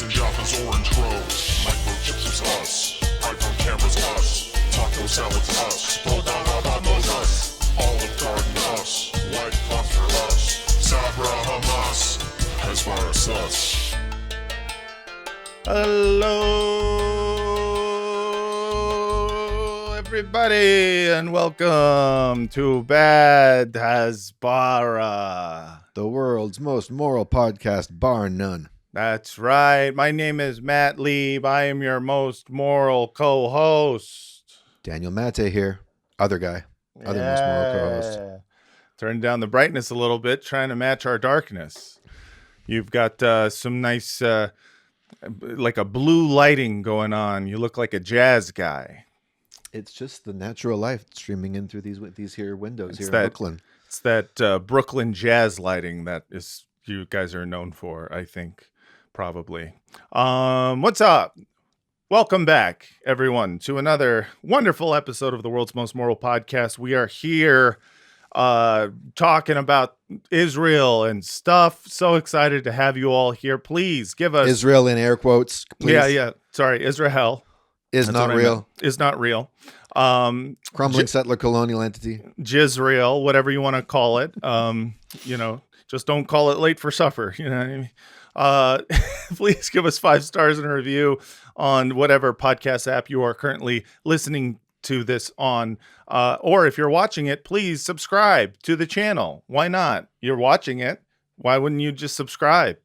Captain Jaffa's orange grows. Microchips is us. iPhone cameras us. Taco salads us. Domos us. Olive Garden us. White phosphor us. Sabra Hamas. Hasbara sus. Hello, everybody, and welcome to Bad Hasbara, the world's most moral podcast, bar none. That's right. My name is Matt Lieb. I am your most moral co-host. Daniel Mate here. Other guy. Other most moral co-host. Turn down the brightness a little bit, trying to match our darkness. You've got some nice, like a blue lighting going on. You look like a jazz guy. It's just the natural light streaming in through these here windows in Brooklyn. It's that Brooklyn jazz lighting that is you guys are known for, I think, probably. What's up? Welcome back, everyone, to another wonderful episode of the world's most moral podcast. We are here talking about Israel and stuff. So excited to have you all here. Please give us Israel in air quotes, please. Yeah. Sorry, Israel is not real. Is not real. Crumbling settler colonial entity. Jizrael, whatever you want to call it. Just don't call it late for supper. You know what I mean? Please give us 5 stars and a review on whatever podcast app you are currently listening to this on. Or if you're watching it, please subscribe to the channel. Why not? You're watching it. Why wouldn't you just subscribe?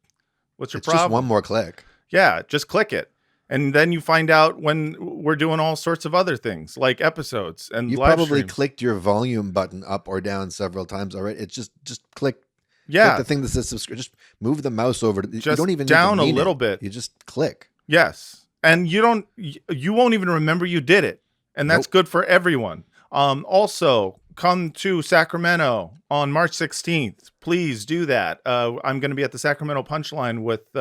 What's your problem? Just one more click. Yeah, just click it. And then you find out when we're doing all sorts of other things, like episodes and you live probably streams. clicked your volume button up or down several times already. It's just click. Yeah, click the thing that says subscribe. Just move the mouse over. You don't even down need to a little it. bit. You just click. Yes, and you won't even remember you did it, and that's good for everyone. Also, come to Sacramento on March 16th. Please do that. I'm going to be at the Sacramento Punchline with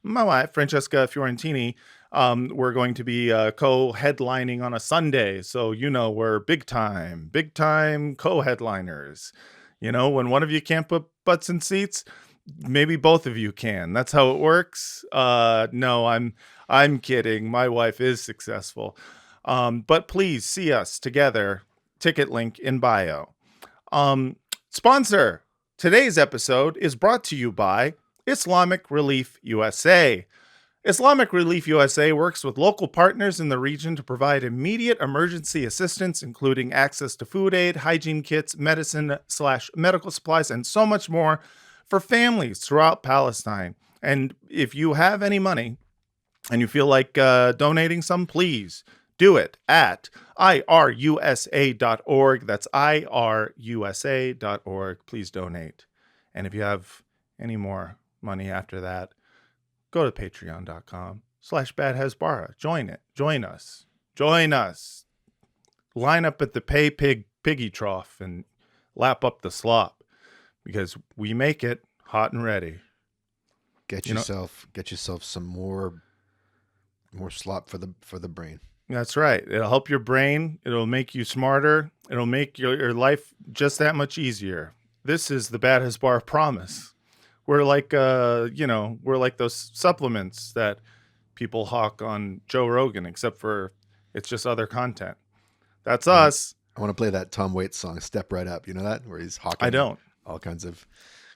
my wife, Francesca Fiorentini. We're going to be co-headlining on a Sunday. So, we're big time co-headliners. When one of you can't put butts in seats, maybe both of you can. That's how it works. No, I'm kidding. My wife is successful. But please see us together. Ticket link in bio. Sponsor. Today's episode is brought to you by Islamic Relief USA. Islamic Relief USA works with local partners in the region to provide immediate emergency assistance, including access to food aid, hygiene kits, medicine/medical supplies, and so much more for families throughout Palestine. And if you have any money and you feel like donating some, please do it at irusa.org. That's irusa.org. Please donate. And if you have any more money after that, go to patreon.com/badhasbara. Join it. Join us. Line up at the piggy trough and lap up the slop because we make it hot and ready. Get yourself some more slop for the brain. That's right. It'll help your brain. It'll make you smarter. It'll make your life just that much easier. This is the Bad Hasbara promise. We're like, we're like those supplements that people hawk on Joe Rogan, except for it's just other content. That's us. I want to play that Tom Waits song, Step Right Up. You know that? Where he's hawking I don't. all kinds of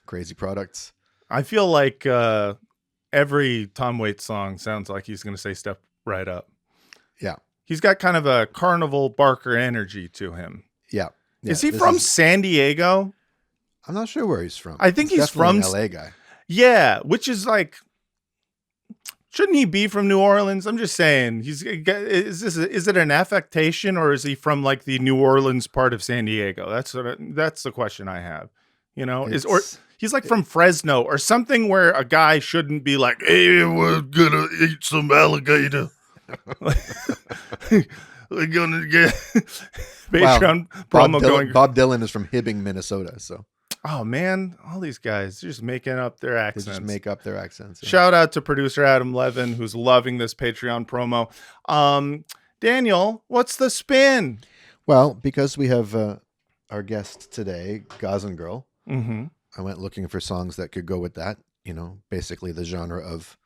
crazy products. I feel like every Tom Waits song sounds like he's going to say Step Right Up. Yeah. He's got kind of a Carnival Barker energy to him. Yeah. Is he from San Diego? I'm not sure where he's from. I think he's from an LA guy. Yeah, which is like, shouldn't he be from New Orleans? I'm just saying. Is it an affectation or is he from like the New Orleans part of San Diego? That's the question I have. He's like from Fresno or something where a guy shouldn't be like, "Hey, we're gonna eat some alligator." We're gonna get Patreon promo going. Bob Dylan is from Hibbing, Minnesota. So, oh man, all these guys just making up their accents. They just make up their accents. Yeah. Shout out to producer Adam Levin, who's loving this Patreon promo. Daniel, what's the spin? Well, because we have our guest today, Gazan girl. Mm-hmm. I went looking for songs that could go with that. Basically the genre of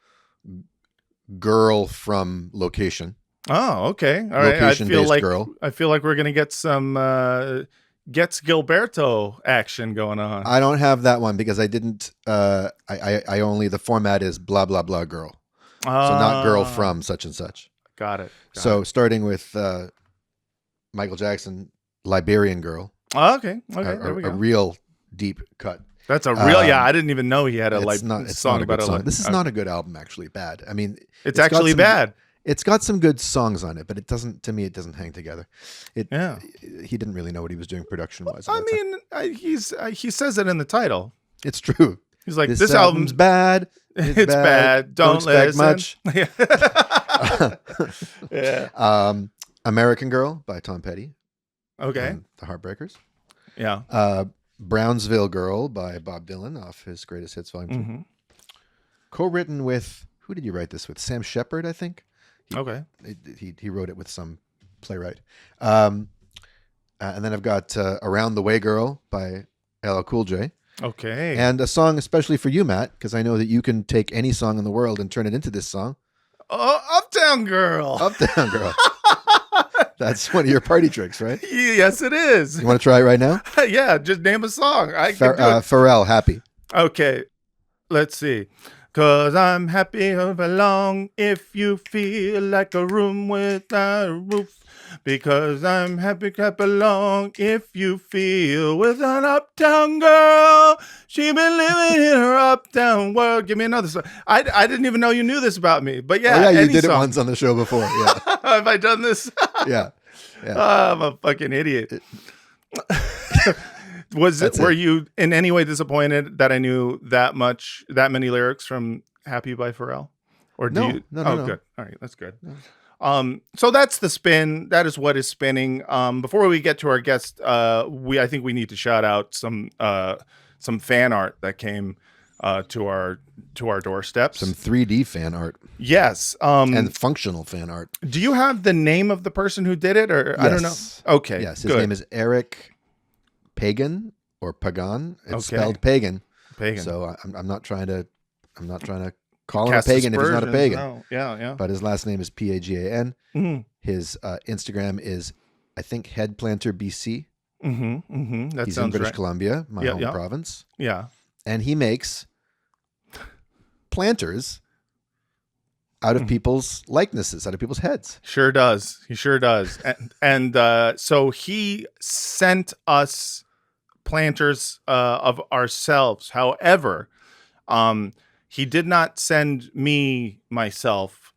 girl from location. Oh, okay. All right. Location-based girl. I feel like we're gonna get some Gets Gilberto action going on. I don't have that one because I didn't. I only the format is blah blah blah girl. So not girl from such and such. Got it. Starting with Michael Jackson, Liberian Girl. Oh, okay. There we go. A real deep cut. That's a real. I didn't even know he had a song about it. This is not a good album, actually. Bad. I mean, it's actually bad. It's got some good songs on it, but it doesn't. To me, it doesn't hang together. He didn't really know what he was doing production wise. He says it in the title. It's true. He's like, this album's bad. It's bad. Don't expect listen. much. Yeah. American Girl by Tom Petty. Okay. The Heartbreakers. Yeah. Brownsville Girl by Bob Dylan off his Greatest Hits Volume 2. Mm-hmm. Co-written with, who did you write this with? Sam Shepard, I think. Okay. He wrote it with some playwright. And then I've got Around the Way Girl by LL Cool J. Okay. And a song especially for you, Matt, because I know that you can take any song in the world and turn it into this song. Oh, Uptown Girl. Uptown Girl. That's one of your party tricks, right? Yes, it is. You want to try it right now? Yeah, just name a song. I can do it. Pharrell, Happy. Okay, let's see. 'Cause I'm happy of along if you feel like a room without a roof. Because I'm happy clap along if you feel with an uptown girl. She been living in her uptown world. Give me another song. I didn't even know you knew this about me. But yeah, you did song. it once on the show before. Yeah. Have I done this? Yeah. I'm a fucking idiot. Were you in any way disappointed that I knew that many lyrics from Happy by Pharrell? Or No. Good. All right, that's good. No. So that's the spin. That is what is spinning. Before we get to our guest, I think we need to shout out some fan art that came to our doorsteps. Some 3D fan art. Yes. And functional fan art. Do you have the name of the person who did it, or yes. I don't know? Okay. Yes, his name is Eric Pagan or Pagan. It's spelled Pagan. Pagan. So I'm not trying to call him a pagan if he's not a pagan. No. Yeah. But his last name is Pagan. Mm-hmm. His Instagram is, I think, Headplanter BC. Mm-hmm. That He's sounds in British right. Columbia, my home province. Yeah. And he makes planters out of people's likenesses, out of people's heads. Sure does. He sure does. And so he sent us planters of ourselves. However, he did not send me myself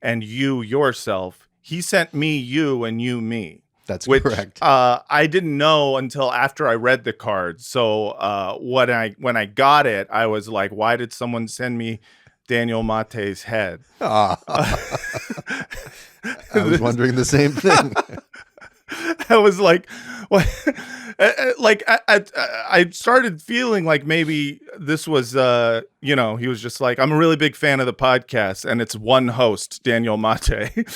and you yourself. He sent me you and you me. That's correct. I didn't know until after I read the card. So when I got it, I was like, why did someone send me Daniel Mate's head? I was wondering the same thing. I was like, what? I started feeling like maybe this was, he was just like, I'm a really big fan of the podcast, and it's one host, Daniel Mate.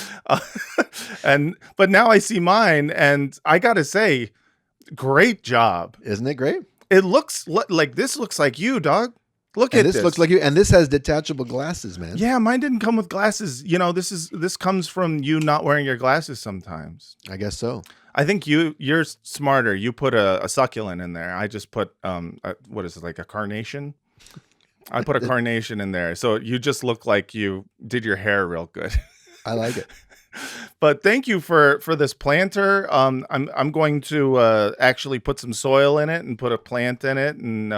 But now I see mine, and I gotta say, great job. Isn't it great? It looks like this looks like you, dog. Look at this. This looks like you, and this has detachable glasses, man. Yeah, mine didn't come with glasses. This comes from you not wearing your glasses sometimes. I guess so. I think you're smarter. You put a succulent in there. I just put what is it, like a carnation? I put a carnation in there, so you just look like you did your hair real good. I like it. But thank you for this planter. I'm going to actually put some soil in it and put a plant in it, and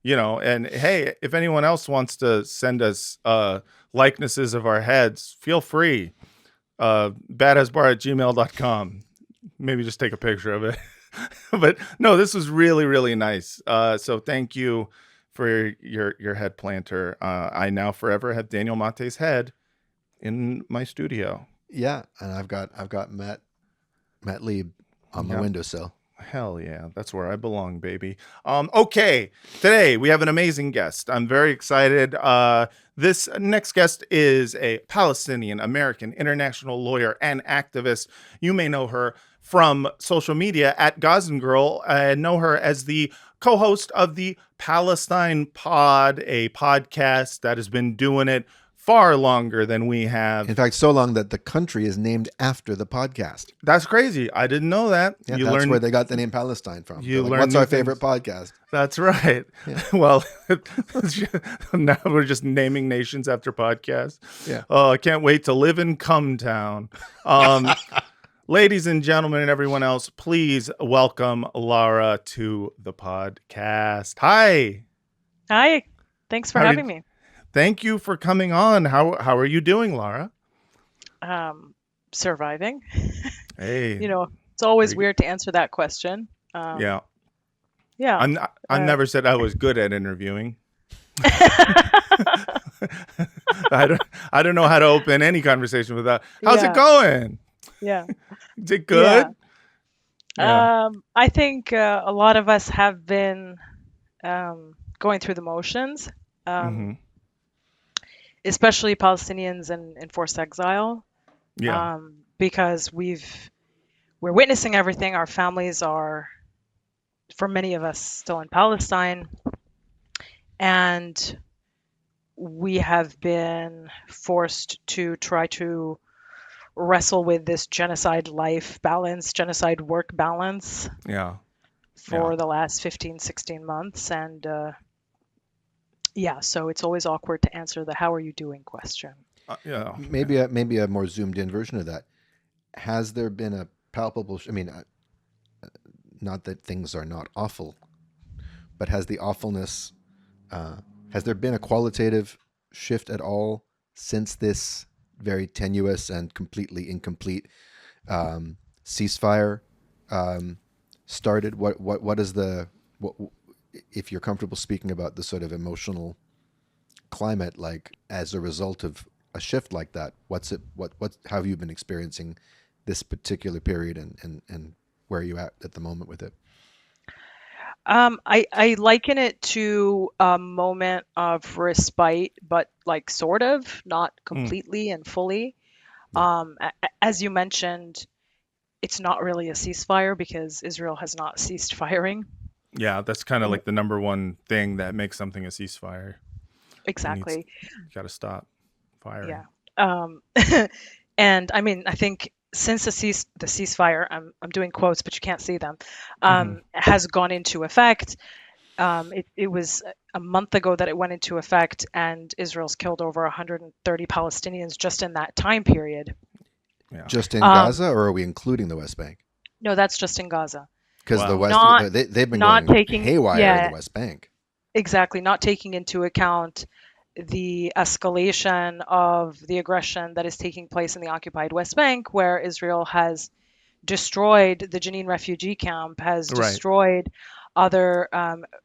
and hey, if anyone else wants to send us likenesses of our heads, feel free. badhasbar@gmail.com. Maybe just take a picture of it. But no, this was really, really nice. So thank you for your head planter. I now forever have Daniel Mate's head in my studio. Yeah, and I've got Matt Lieb on my windowsill. Hell yeah, that's where I belong, baby. Okay, today we have an amazing guest. I'm very excited. This next guest is a Palestinian-American international lawyer and activist. You may know her from social media at Gazan Girl, and know her as the co-host of the Palestine Pod, a podcast that has been doing it far longer than we have. In fact, so long that the country is named after the podcast. That's crazy. I didn't know that. Yeah, that's where they got the name Palestine from. You Like, learn what's new our things. favorite podcast? That's right. Yeah. Well, now we're just naming nations after podcasts. Yeah. Oh, I can't wait to live in Cumtown. Ladies and gentlemen and everyone else, please welcome Lara to the podcast. Hi. Hi. Thanks for How having did- me. Thank you for coming on. How are you doing, Lara? Surviving. Hey. It's always Very weird to answer that question. Yeah. Yeah. I never said I was good at interviewing. I don't know how to open any conversation with that. How's it Yeah. going? Yeah. Is it good? Yeah. I think a lot of us have been going through the motions, Mhm. especially Palestinians in forced exile, Yeah. because we're witnessing everything. Our families are, for many of us, still in Palestine, and we have been forced to try to wrestle with this genocide life balance, genocide work balance Yeah. for Yeah. the last 15, 16 months. And so it's always awkward to answer the how are you doing question. Yeah. Maybe a more zoomed in version of that. Has there been a palpable? Not that things are not awful, but has the awfulness? Has there been a qualitative shift at all since this very tenuous and completely incomplete ceasefire started? What is if you're comfortable speaking about the sort of emotional climate, like as a result of a shift like that, what how have you been experiencing this particular period, and where are you at the moment with it? I liken it to a moment of respite, but like sort of, not completely and fully. As you mentioned, it's not really a ceasefire because Israel has not ceased firing. Yeah, that's kind of like the number one thing that makes something a ceasefire. Exactly. You got to stop firing. Yeah. And I mean, I think since the ceasefire, I'm doing quotes, but you can't see them, has gone into effect. It was a month ago that it went into effect, and Israel's killed over 130 Palestinians just in that time period. Yeah. Just in Gaza, or are we including the West Bank? No, that's just in Gaza. Because the Wow. West, Not- they've been not going taking- haywire in yeah. the West Bank. Exactly, not taking into account the escalation of the aggression that is taking place in the occupied West Bank, where Israel has destroyed the Jenin refugee camp, has Right. destroyed other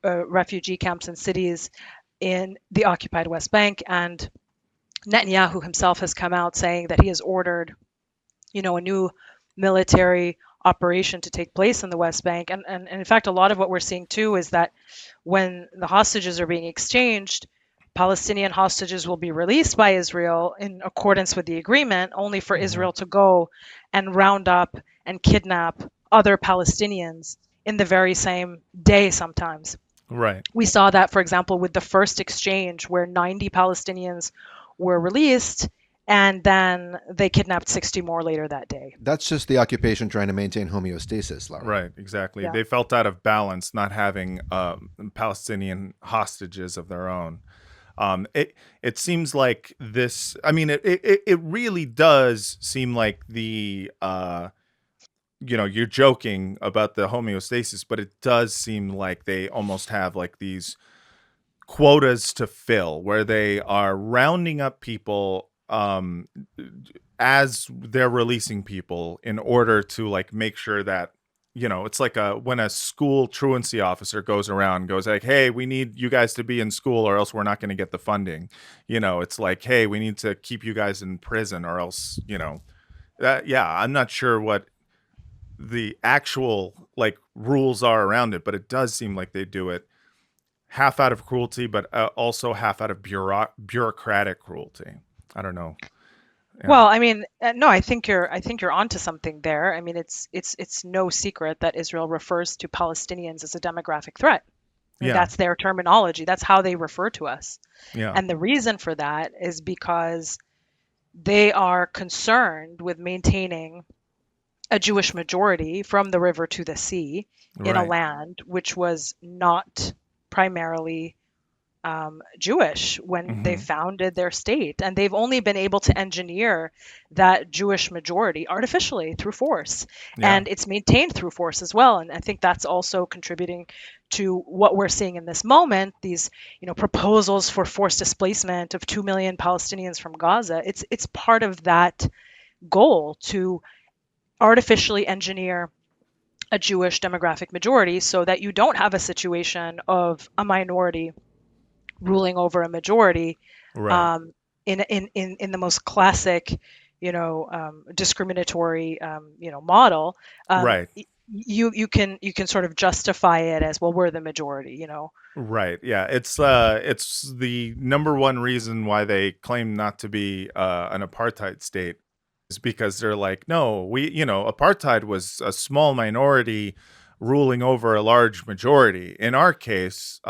refugee camps and cities in the occupied West Bank. And Netanyahu himself has come out saying that he has ordered, a new military operation to take place in the West Bank. And in fact, a lot of what we're seeing too is that when the hostages are being exchanged, Palestinian hostages will be released by Israel in accordance with the agreement, only for Israel to go and round up and kidnap other Palestinians in the very same day sometimes. Right. We saw that, for example, with the first exchange where 90 Palestinians were released, and then they kidnapped 60 more later that day. That's just the occupation trying to maintain homeostasis, Lara. Right. Exactly. Yeah. They felt out of balance not having Palestinian hostages of their own. It seems like this. I mean, it really does seem like the you're joking about the homeostasis, but it does seem like they almost have like these quotas to fill where they are rounding up people as they're releasing people in order to like make sure that it's like when a school truancy officer goes around and goes like, hey, we need you guys to be in school or else we're not going to get the funding. It's like, hey, we need to keep you guys in prison or else I'm not sure what the actual like rules are around it, but it does seem like they do it half out of cruelty, but also half out of bureaucratic cruelty. I don't know. Yeah. Well, I mean, no, I think you're onto something there. I mean, it's no secret that Israel refers to Palestinians as a demographic threat. And Yeah. that's their terminology. That's how they refer to us. Yeah. And the reason for that is because they are concerned with maintaining a Jewish majority from the river to the sea in a Right. land which was not primarily Jewish when they Hmm. founded their state. And they've only been able to engineer that Jewish majority artificially through force. Yeah. And it's maintained through force as well. And I think that's also contributing to what we're seeing in this moment, these, proposals for forced displacement of 2 million Palestinians from Gaza. It's part of that goal to artificially engineer a Jewish demographic majority so that you don't have a situation of a minority ruling over a majority, Right. in the most classic, discriminatory, model. Right. You can sort of justify it as, well, we're the majority. Right. Yeah. It's the number one reason why they claim not to be an apartheid state is because they're like, no, apartheid was a small minority ruling over a large majority. In our case,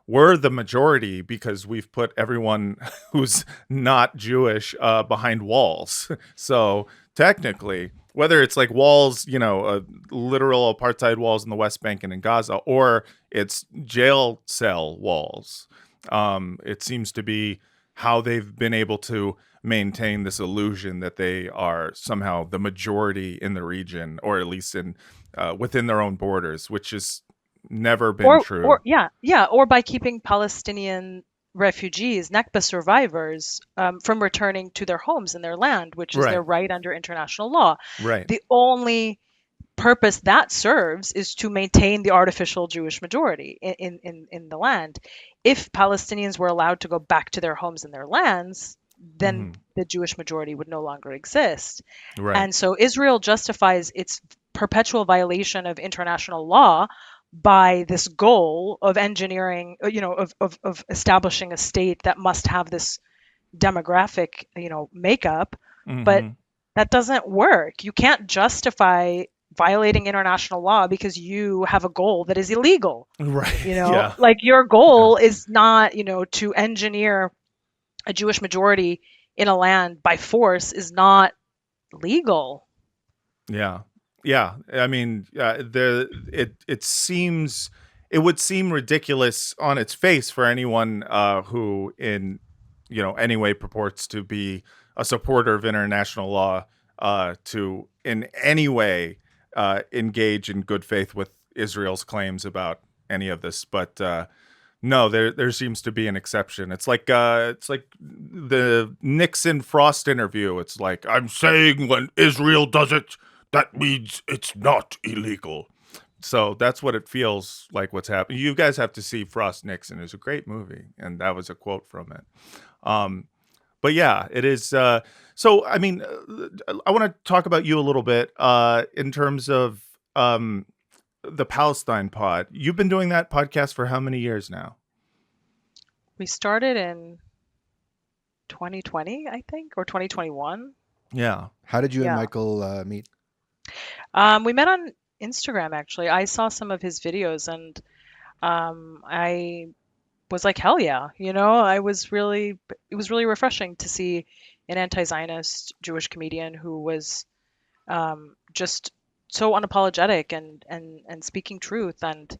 we're the majority because we've put everyone who's not Jewish behind walls. So technically, whether it's like walls, literal apartheid walls in the West Bank and in Gaza, or it's jail cell walls, it seems to be how they've been able to maintain this illusion that they are somehow the majority in the region, or at least in within their own borders, which has never been true. Or by keeping Palestinian refugees, Nakba survivors, from returning to their homes and their land, which is Right. their right under international law. Right. The only purpose that serves is to maintain the artificial Jewish majority in the land. If Palestinians were allowed to go back to their homes and their lands, then the Jewish majority would no longer exist. Right. And so Israel justifies its perpetual violation of international law by this goal of engineering, of establishing a state that must have this demographic, makeup. But that doesn't work. You can't justify violating international law because you have a goal that is illegal. Right. Yeah. Like your goal is not, to engineer a Jewish majority in a land by force is not legal. Yeah. Yeah. I mean, it would seem ridiculous on its face for anyone who in any way purports to be a supporter of international law to in any way engage in good faith with Israel's claims about any of this. But no, there seems to be an exception. It's like the Nixon Frost interview. It's like, I'm saying when Israel does it, that means it's not illegal. So that's what it feels like what's happening. You guys have to see Frost Nixon. It's a great movie, and that was a quote from it. But yeah, it is. So, I mean, I want to talk about you a little bit in terms of the Palestine pod. You've been doing that podcast for how many years now? We started in 2020, I think, or 2021. Yeah. How did you and Yeah. Michael meet? We met on Instagram, actually. I saw some of his videos and I was like, hell yeah. It was really refreshing to see an anti-Zionist Jewish comedian who was just so unapologetic and speaking truth and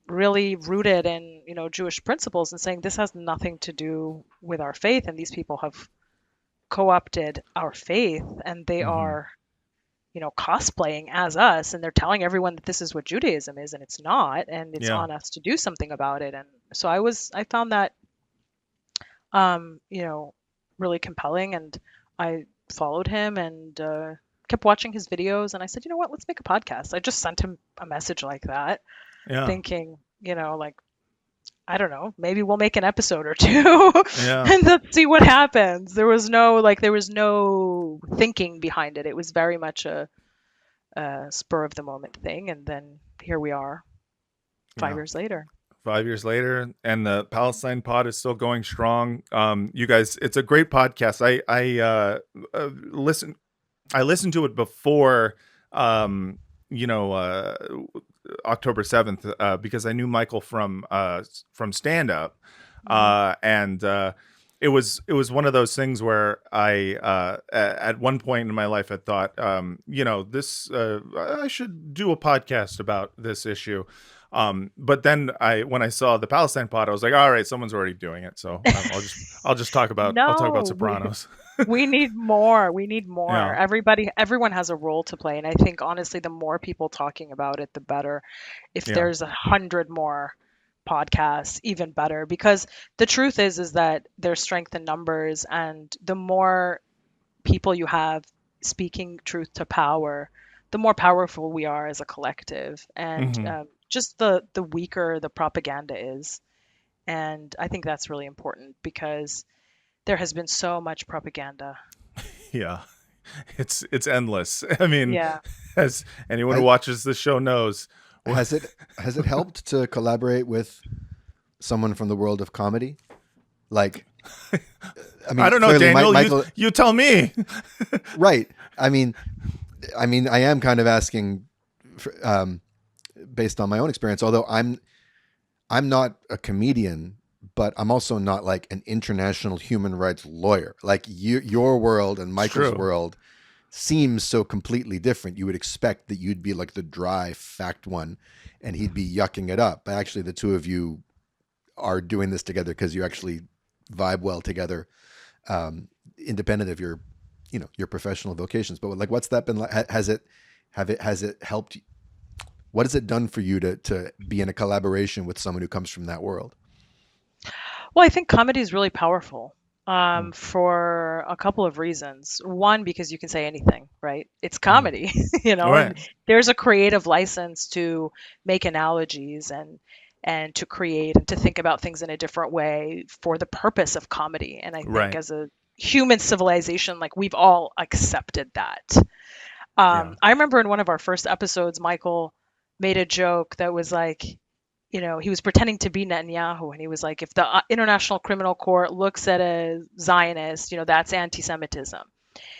really rooted in, Jewish principles and saying this has nothing to do with our faith and these people have co-opted our faith and they are cosplaying as us and they're telling everyone that this is what Judaism is and it's not and it's on us to do something about it. And so I found that really compelling and I followed him and kept watching his videos and I said, you know what, let's make a podcast. I just sent him a message like that, thinking, like, I don't know, maybe we'll make an episode or two and let's see what happens. There was no thinking behind it. It was very much a spur of the moment thing. And then here we are 5 years later. 5 years later, and the Palestine pod is still going strong. You guys, it's a great podcast. I listened to it before, October 7th because I knew Michael from stand up, and it was one of those things where I at one point in my life had thought, this I should do a podcast about this issue. But then when I saw the Palestine pod, I was like, all right, someone's already doing it, so I'll just talk about I'll talk about Sopranos. We need more. We need more. Yeah. Everyone has a role to play, and I think honestly, the more people talking about it, the better. If Yeah. there's 100 more podcasts, even better. Because the truth is that there's strength in numbers, and the more people you have speaking truth to power, the more powerful we are as a collective, and just the weaker the propaganda is. And I think that's really important because there has been so much propaganda. Yeah, it's endless. I mean, Yeah. as anyone who watches the show knows, Has it helped to collaborate with someone from the world of comedy? Like, I mean, I don't know, clearly Daniel. Michael, you tell me. right? I mean, I am kind of asking, based on my own experience. Although I'm not a comedian, but I'm also not like an international human rights lawyer. Like your world and Michael's True. world seems so completely different. You would expect that you'd be like the dry fact one and he'd be yucking it up. But actually the two of you are doing this together because you actually vibe well together, independent of your professional vocations. But like, what's that been like? Has it helped? What has it done for you to be in a collaboration with someone who comes from that world? Well, I think comedy is really powerful for a couple of reasons. One, because you can say anything, right? It's comedy, Right. and there's a creative license to make analogies and to create and to think about things in a different way for the purpose of comedy. And I think Right. as a human civilization, like we've all accepted that. Yeah. I remember in one of our first episodes, Michael made a joke that was like, he was pretending to be Netanyahu, and he was like, if the International Criminal Court looks at a Zionist, that's anti-Semitism.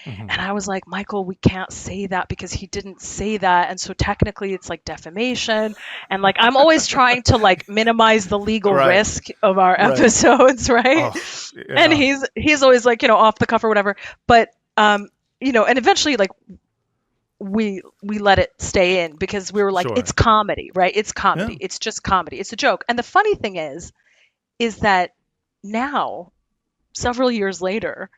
And I was like, Michael, we can't say that because he didn't say that. And so technically it's like defamation. And like, I'm always trying to like minimize the legal Right. risk of our Right. episodes. Right. Oh, yeah. And he's always like, off the cuff or whatever. But, and eventually like, we let it stay in because we were like, Sure. it's comedy, right? It's comedy. Yeah. It's just comedy. It's a joke. And the funny thing is that now, several years later,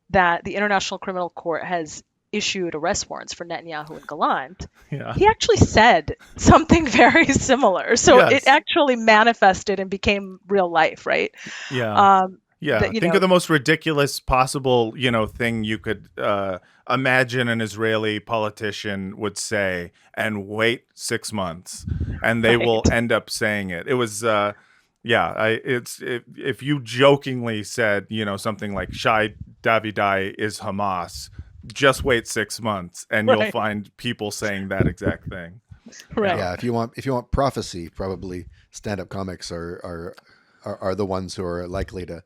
that the International Criminal Court has issued arrest warrants for Netanyahu and Gallant, Yeah. he actually said something very similar. So Yes. it actually manifested and became real life, right? Yeah. Yeah. that, Think of the most ridiculous possible, thing you could imagine an Israeli politician would say, and wait 6 months, and they will end up saying it. It was, if you jokingly said, something like Shai Davidai is Hamas, just wait 6 months, and you'll Right. find people saying that exact thing. Right. Yeah, if you want prophecy, probably stand-up comics are the ones who are likely to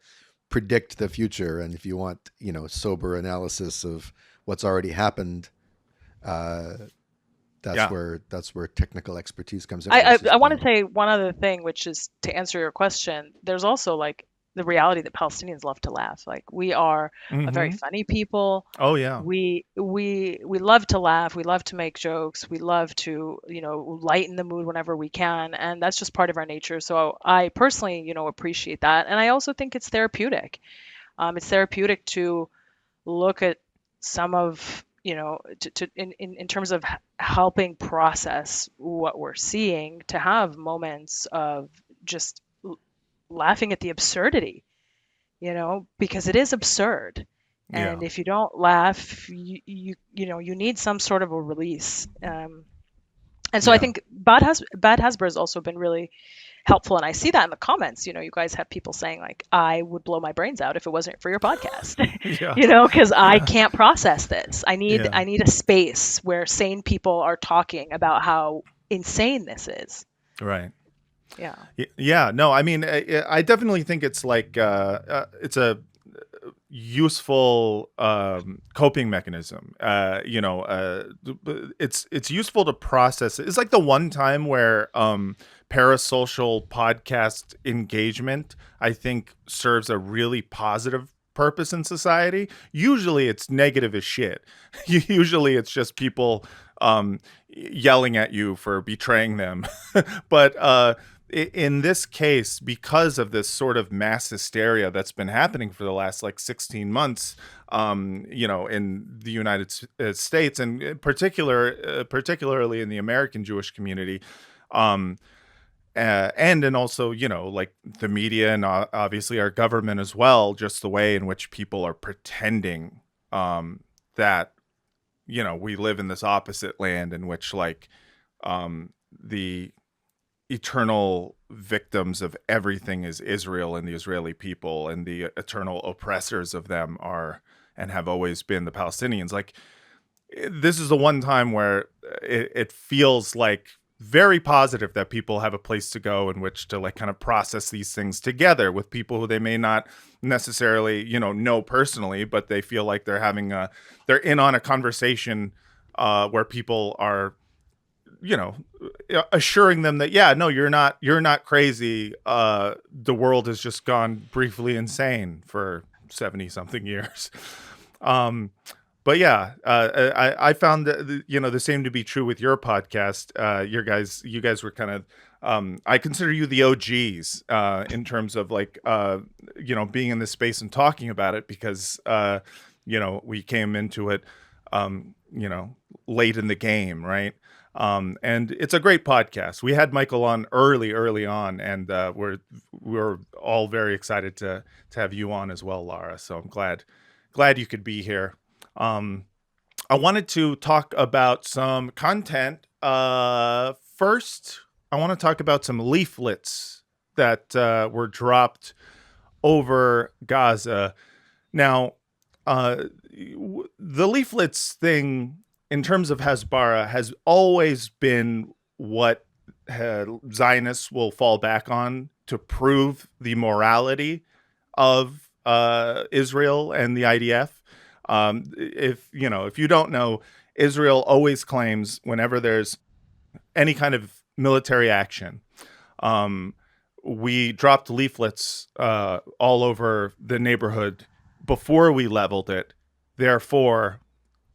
predict the future. And if you want, sober analysis of what's already happened, that's Yeah. where technical expertise comes in. I want to say one other thing, which is to answer your question. There's also like the reality that Palestinians love to laugh. Like we are a very funny people. Oh yeah. We love to laugh. We love to make jokes. We love to lighten the mood whenever we can, and that's just part of our nature. So I personally appreciate that, and I also think it's therapeutic. It's therapeutic to look at some of in terms of helping process what we're seeing, to have moments of just laughing at the absurdity, because it is absurd. And if you don't laugh, you need some sort of a release. And so I think Bad Hasbara has also been really helpful. And I see that in the comments, you guys have people saying like, I would blow my brains out if it wasn't for your podcast, Yeah. because I can't process this. I need Yeah. a space where sane people are talking about how insane this is. Right. Yeah. Yeah, no, I mean, I definitely think it's like it's a useful coping mechanism. It's useful to process it. It's like the one time where parasocial podcast engagement, I think, serves a really positive purpose in society. Usually it's negative as shit. Usually it's just people yelling at you for betraying them. But in this case, because of this sort of mass hysteria that's been happening for the last like 16 months, in the United States, and particularly in the American Jewish community, and also, like the media and obviously our government as well, just the way in which people are pretending that, we live in this opposite land in which like the eternal victims of everything is Israel and the Israeli people, and the eternal oppressors of them are and have always been the Palestinians. Like, this is the one time where it feels like very positive that people have a place to go in which to like kind of process these things together with people who they may not necessarily, know personally, but they feel like they're in on a conversation where people are, assuring them that, yeah, no, you're not crazy. The world has just gone briefly insane for 70 something years. But yeah, I found that, the same to be true with your podcast. You guys were kind of, I consider you the OGs in terms of like, being in this space and talking about it, because, we came into it, late in the game, right? And it's a great podcast. We had Michael on early on, and we're all very excited to have you on as well, Lara. So I'm glad you could be here. I wanted to talk about some content. First, I want to talk about some leaflets that were dropped over Gaza. Now, the leaflets thing, in terms of Hasbara, has always been what Zionists will fall back on to prove the morality of Israel and the IDF. If you don't know, Israel always claims whenever there's any kind of military action, we dropped leaflets all over the neighborhood before we leveled it. Therefore,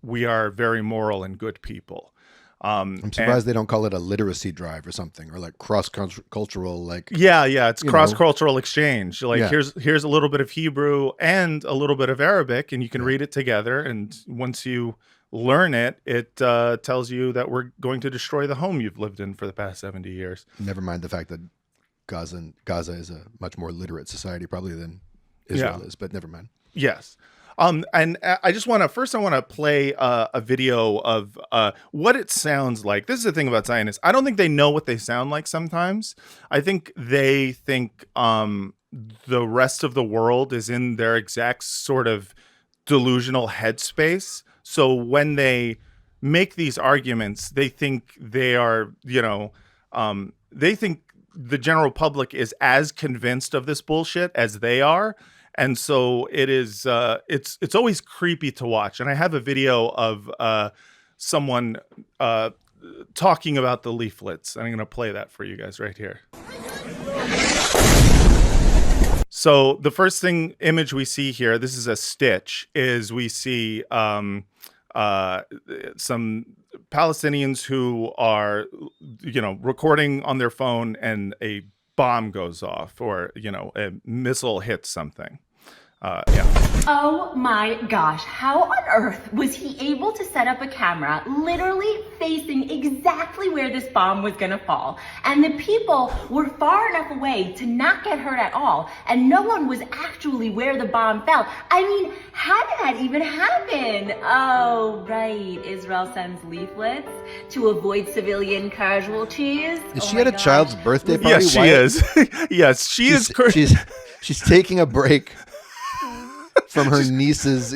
we are very moral and good people. I'm surprised they don't call it a literacy drive or something, or like cross-cultural, like... Yeah, it's cross-cultural exchange. Like, Yeah. here's a little bit of Hebrew and a little bit of Arabic, and you can read it together. And once you learn it, it tells you that we're going to destroy the home you've lived in for the past 70 years. Never mind the fact that Gaza is a much more literate society probably than Israel is, but never mind. Yes. And I want to play a video of what it sounds like. This is the thing about Zionists. I don't think they know what they sound like sometimes. I think they think the rest of the world is in their exact sort of delusional headspace. So when they make these arguments, they think they are, they think the general public is as convinced of this bullshit as they are. And so it is. It's always creepy to watch. And I have a video of someone talking about the leaflets. I'm going to play that for you guys right here. So the first image we see here, this is a stitch, is we see some Palestinians who are, recording on their phone, and a bomb goes off, or a missile hits something. Oh my gosh, how on earth was he able to set up a camera literally facing exactly where this bomb was gonna fall? And the people were far enough away to not get hurt at all, and no one was actually where the bomb fell. I mean, how did that even happen? Oh, right, Israel sends leaflets to avoid civilian casualties. Is she at a child's birthday party? Yes, she is. Yes, she is. She's taking a break from her niece's,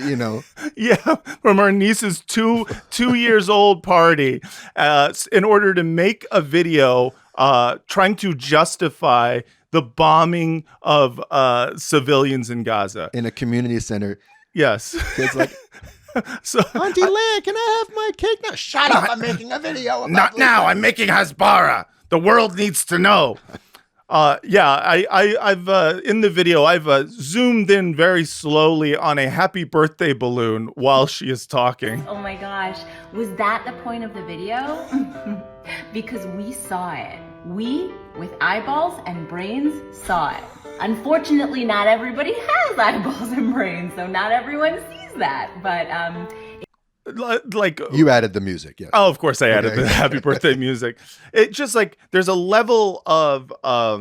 Yeah, from her niece's two years old party, in order to make a video trying to justify the bombing of civilians in Gaza. In a community center. Yes. Kids like, So Auntie Leia, can I have my cake now? Shut up! I'm making a video. About not now. I'm making Hasbara. The world needs to know. I've in the video, I've zoomed in very slowly on a happy birthday balloon while she is talking. Oh my gosh, was that the point of the video? Because we saw it. We, with eyeballs and brains, saw it. Unfortunately, not everybody has eyeballs and brains, so not everyone sees that. But Like You added the music, yes. oh, of course I added the happy birthday music. It just like there's a level of I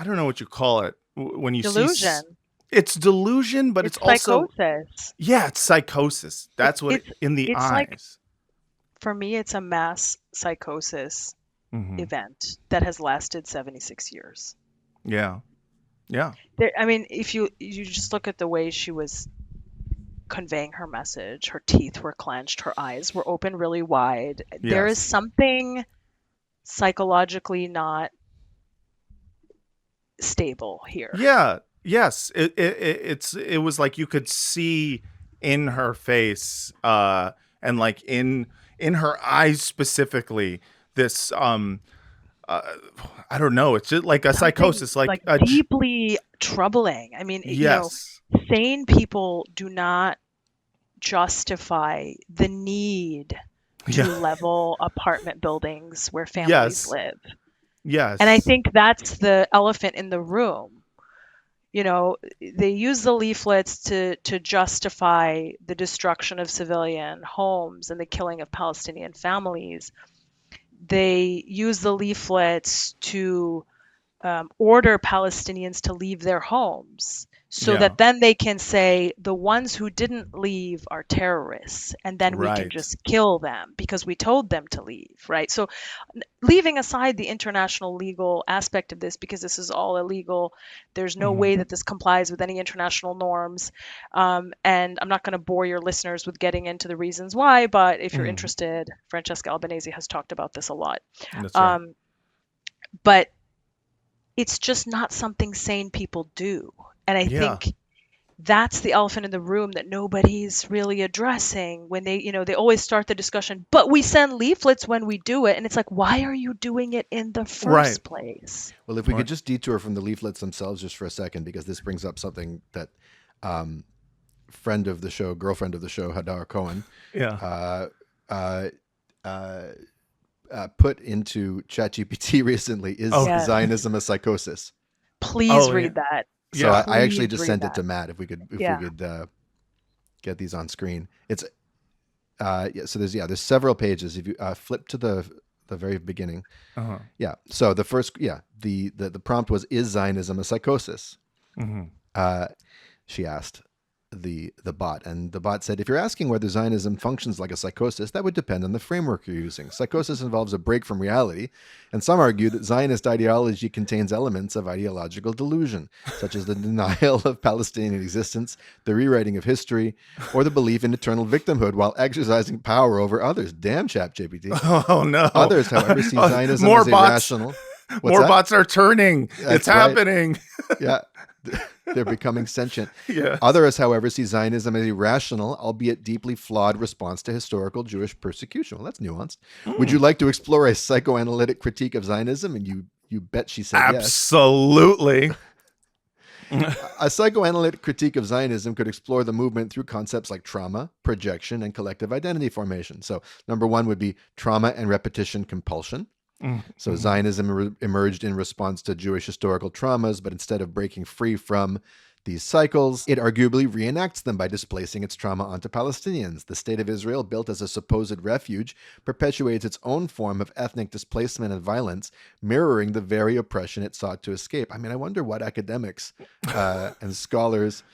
don't know what you call it when you Delusion. It's delusion, but it's also psychosis. it's psychosis. That's what It's- in the it's eyes. like- For me, it's a mass psychosis Mhm. event that has lasted 76 years. Yeah. Yeah. I mean, if you just look at the way she was conveying her message, her teeth were clenched, her eyes were open really wide. There Yes. is something psychologically not stable here. Yeah. Yes. It was like you could see in her face, and like in her eyes specifically, this I don't know. It's just like a psychosis, like a deeply troubling. I mean, yes. sane people do not justify the need to Yeah. level apartment buildings where families Yes. live. Yes. And I think that's the elephant in the room. They use the leaflets to justify the destruction of civilian homes and the killing of Palestinian families. They use the leaflets to order Palestinians to leave their homes so Yeah. that then they can say the ones who didn't leave are terrorists, and then we can Right. just kill them because we told them to leave, right? So leaving aside the international legal aspect of this, because this is all illegal, there's no Mhm. way that this complies with any international norms, and I'm not going to bore your listeners with getting into the reasons why, but if you're Mhm. interested, Francesca Albanese has talked about this a lot. That's right. But it's just not something sane people do. And I Yeah. think that's the elephant in the room that nobody's really addressing when they always start the discussion, but we send leaflets when we do it. And it's like, why are you doing it in the first Right. place? Well, if we Right. could just detour from the leaflets themselves just for a second, because this brings up something that friend of the show, girlfriend of the show, Hadar Cohen, Yeah. put into ChatGPT recently. Is Oh. Yeah. Zionism a psychosis? Please Oh, read that. So Yeah. I actually Please just read sent it that. to Matt. If we could Yeah. get these on screen. It's so there's several pages. If you flip to the very beginning. Uh-huh. Yeah. So the first, the prompt was, is Zionism a psychosis? Mhm. She asked the bot, and the bot said, if you're asking whether Zionism functions like a psychosis, that would depend on the framework you're using. Psychosis involves a break from reality, and some argue that Zionist ideology contains elements of ideological delusion, such as the denial of Palestinian existence, the rewriting of history, or the belief in eternal victimhood while exercising power over others. Damn, ChatGPT. Oh no. Others, however, see Zionism More as bots. irrational. What's More that? bots are turning. That's It's right. happening. Yeah. They're becoming sentient. Yeah. Others, however, see Zionism as a rational, albeit deeply flawed response to historical Jewish persecution. Well, that's nuanced. Would you like to explore a psychoanalytic critique of Zionism? And you bet she said yes. Absolutely. A psychoanalytic critique of Zionism could explore the movement through concepts like trauma, projection, and collective identity formation. So number one would be trauma and repetition compulsion. So Zionism emerged in response to Jewish historical traumas, but instead of breaking free from these cycles, it arguably reenacts them by displacing its trauma onto Palestinians. The state of Israel, built as a supposed refuge, perpetuates its own form of ethnic displacement and violence, mirroring the very oppression it sought to escape. I mean, I wonder what academics and scholars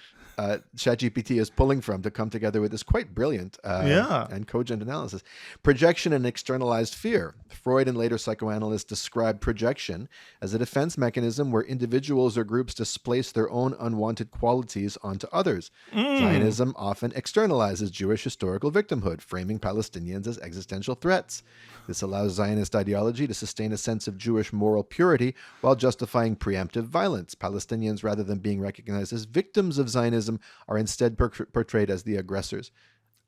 ChatGPT is pulling from to come together with this quite brilliant and cogent analysis. Projection and externalized fear. Freud and later psychoanalysts described projection as a defense mechanism where individuals or groups displace their own unwanted qualities onto others. Zionism often externalizes Jewish historical victimhood, framing Palestinians as existential threats. This allows Zionist ideology to sustain a sense of Jewish moral purity while justifying preemptive violence. Palestinians, rather than being recognized as victims of Zionism, Zionism are instead portrayed as the aggressors.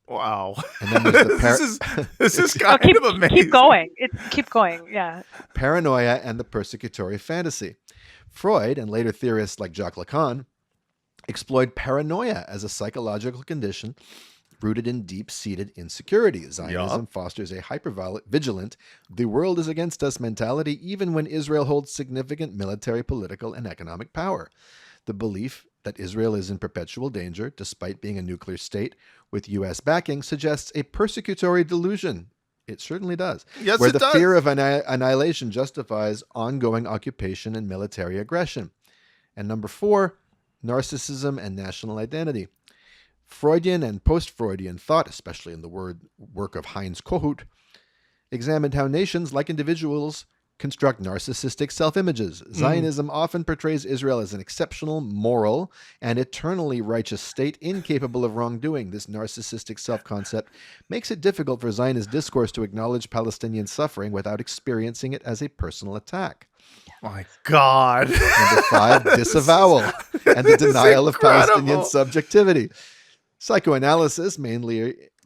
Wow. And then there's the this is kind keep, of amazing. keep going. Keep going. Yeah. paranoia and the persecutory fantasy. Freud and later theorists like Jacques Lacan exploit paranoia as a psychological condition rooted in deep-seated insecurity. Zionism fosters a hyper-vigilant, the world is against us mentality, even when Israel holds significant military, political, and economic power. The belief that Israel is in perpetual danger, despite being a nuclear state with U.S. backing, suggests a persecutory delusion. It certainly does. Yes, where it the does. fear of annihilation justifies ongoing occupation and military aggression. And number 4, narcissism and national identity. Freudian and post-Freudian thought, especially in the work of Heinz Kohut, examined how nations, like individuals, construct narcissistic self-images. Zionism often portrays Israel as an exceptional, moral, and eternally righteous state incapable of wrongdoing. This narcissistic self-concept makes it difficult for Zionist discourse to acknowledge Palestinian suffering without experiencing it as a personal attack. My God. Number 5, disavowal and the This is denial of Palestinian incredible. subjectivity. Psychoanalysis,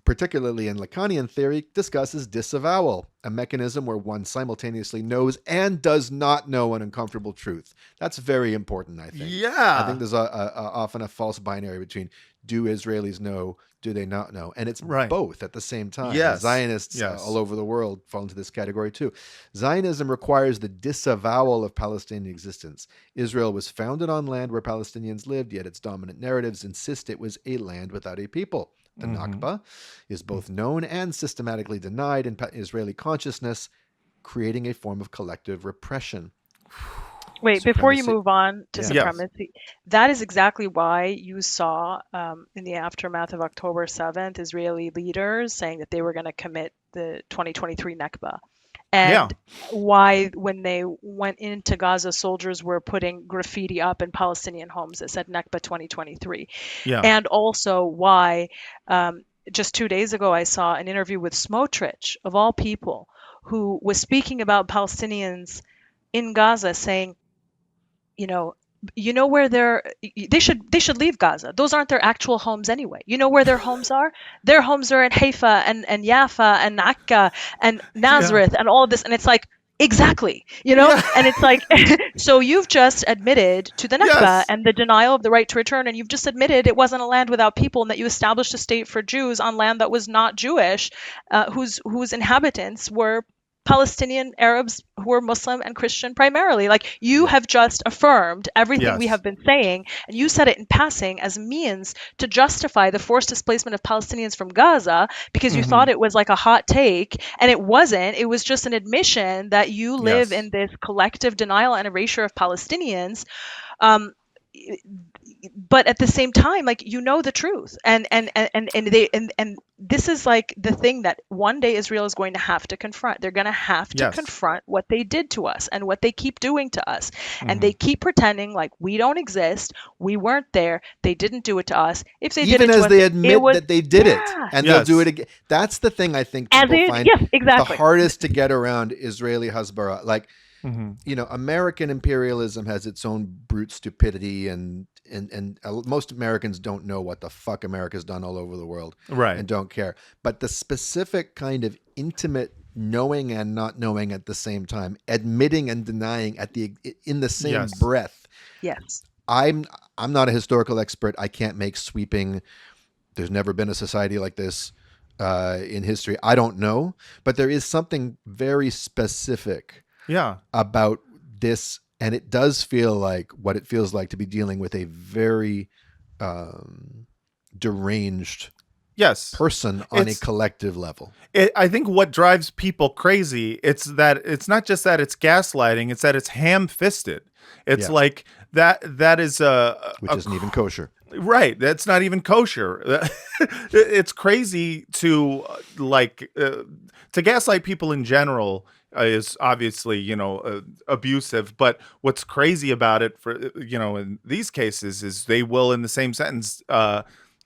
particularly in Lacanian theory, discusses disavowal, a mechanism where one simultaneously knows and does not know an uncomfortable truth. That's very important, I think. Yeah. I think there's often a false binary between do Israelis know, do they not know? And it's both at the same time. Yes. Zionists all over the world fall into this category too. Zionism requires the disavowal of Palestinian existence. Israel was founded on land where Palestinians lived, yet its dominant narratives insist it was a land without a people. The Nakba is both known and systematically denied in Israeli consciousness, creating a form of collective repression. Wait, before you Supremacy. move on to Yeah. supremacy, that is exactly why you saw in the aftermath of October 7th, Israeli leaders saying that they were going to commit the 2023 Nakba. And why, when they went into Gaza, soldiers were putting graffiti up in Palestinian homes that said Nakba 2023. Yeah. And also why, just 2 days ago, I saw an interview with Smotrich, of all people, who was speaking about Palestinians in Gaza, saying, you know where they should leave Gaza. Those aren't their actual homes anyway. You know where their homes are? Their homes are in Haifa and Jaffa and Akka and Nazareth and all of this. And it's like, exactly, and it's like, so you've just admitted to the Nakba and the denial of the right to return. And you've just admitted it wasn't a land without people and that you established a state for Jews on land that was not Jewish, whose inhabitants were Palestinian Arabs who were Muslim and Christian primarily. Like, you have just affirmed everything we have been saying, and you said it in passing as a means to justify the forced displacement of Palestinians from Gaza because you thought it was like a hot take, and it wasn't. It was just an admission that you live in this collective denial and erasure of Palestinians. But at the same time, like, the truth, and this is like the thing that one day Israel is going to have to confront. They're going to have to confront what they did to us and what they keep doing to us. And they keep pretending like we don't exist, we weren't there, they didn't do it to us. If they did it to us, they admit that they did it, and they'll do it again. That's the thing I think people find the hardest to get around Israeli Hasbara. Like, American imperialism has its own brute stupidity, and most Americans don't know what the fuck America's done all over the world, and don't care. But the specific kind of intimate knowing and not knowing at the same time, admitting and denying in the same breath. Yes, I'm not a historical expert. I can't make sweeping. There's never been a society like this in history. I don't know, but there is something very specific about this, and it does feel like what it feels like to be dealing with a very deranged person on a collective level. I think what drives people crazy, it's not just that it's gaslighting, it's that it's ham-fisted. It's like that is which isn't even kosher. Right. That's not even kosher. It's crazy to gaslight people in general is obviously, abusive. But what's crazy about it in these cases is they will, in the same sentence,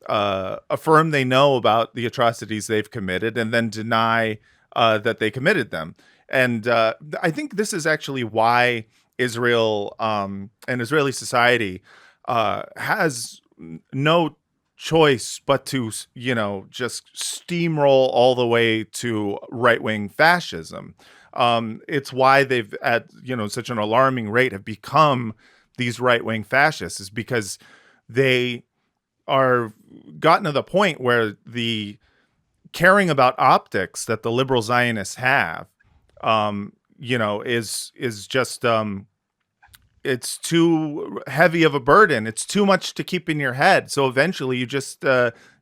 affirm they know about the atrocities they've committed and then deny that they committed them. And I think this is actually why Israel and Israeli society has no choice but to, just steamroll all the way to right-wing fascism. It's why they've at, such an alarming rate have become these right-wing fascists, is because they are gotten to the point where the caring about optics that the liberal Zionists have, is just, it's too heavy of a burden. It's too much to keep in your head. So eventually you just,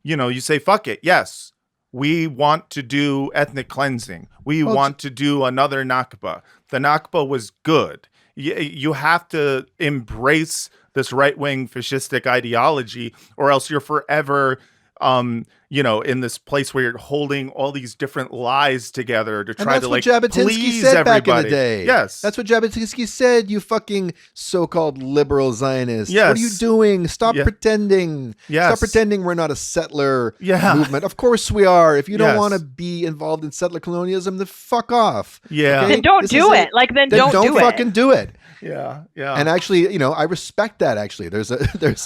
you say, fuck it. Yes, we want to do ethnic cleansing. We want to do another Nakba. The Nakba was good. You have to embrace this right-wing fascistic ideology, or else you're forever, in this place where you're holding all these different lies together to try to please said everybody. Back in the day. Yes, that's what Jabotinsky said. You fucking so-called liberal Zionists. Yes. What are you doing? Stop pretending. Yes. Stop pretending we're not a settler movement. Of course we are. If you don't want to be involved in settler colonialism, then fuck off. Yeah. Okay? Then don't do it. Then don't do it. Fucking do it. Yeah. And actually, I respect that. Actually, there's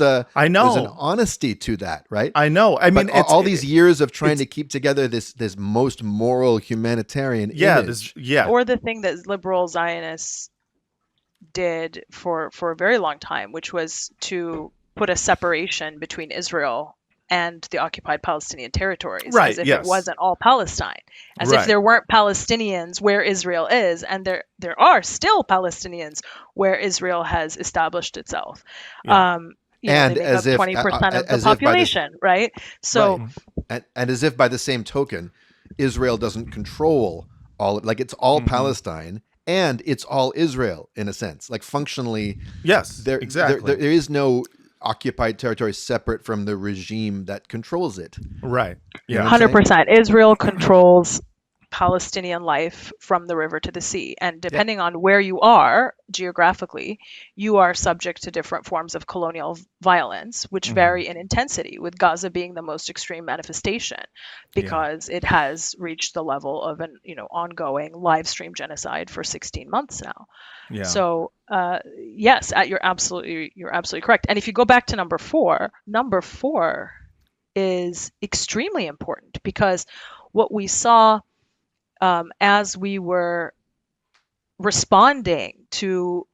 an honesty to that, right? I know. I mean, it's all these years of trying to keep together this most moral humanitarian image. Or the thing that liberal Zionists did for a very long time, which was to put a separation between Israel and the occupied Palestinian territories, as if it wasn't all Palestine, as if there weren't Palestinians where Israel is, and there are still Palestinians where Israel has established itself. And they as make if 20% of the population, right? So, and as if by the same token, Israel doesn't control all, like it's all Palestine and it's all Israel in a sense, like functionally. Yes, exactly. There is no occupied territory separate from the regime that controls it. Right. Yeah. 100%. Israel controls Palestinian life from the river to the sea. And depending on where you are geographically, you are subject to different forms of colonial violence, which vary in intensity, with Gaza being the most extreme manifestation because it has reached the level of an ongoing live stream genocide for 16 months now. Yeah. So yes, you're absolutely correct. And if you go back to number four is extremely important, because what we saw as we were responding to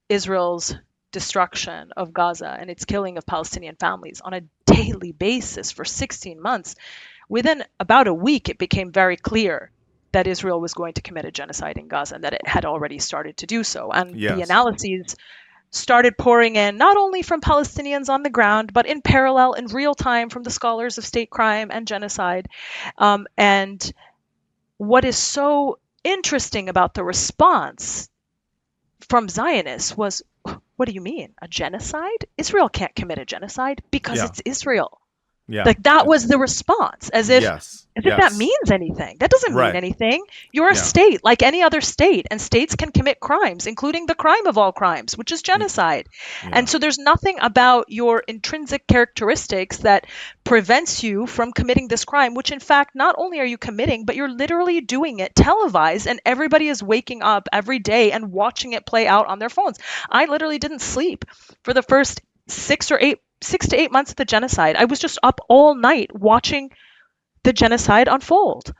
Israel's destruction of Gaza and its killing of Palestinian families on a daily basis for 16 months, within about a week, it became very clear that Israel was going to commit a genocide in Gaza, and that it had already started to do so. And the analyses started pouring in, not only from Palestinians on the ground, but in parallel, in real time, from the scholars of state crime and genocide. And what is so interesting about the response from Zionists was, what do you mean? A genocide? Israel can't commit a genocide because it's Israel. Yeah. Like that was the response, as if that means anything. That doesn't mean anything. You're a state like any other state, and states can commit crimes, including the crime of all crimes, which is genocide. Yeah. And so there's nothing about your intrinsic characteristics that prevents you from committing this crime, which in fact, not only are you committing, but you're literally doing it televised, and everybody is waking up every day and watching it play out on their phones. I literally didn't sleep for the first 6 to 8 months of the genocide. I was just up all night watching the genocide unfold.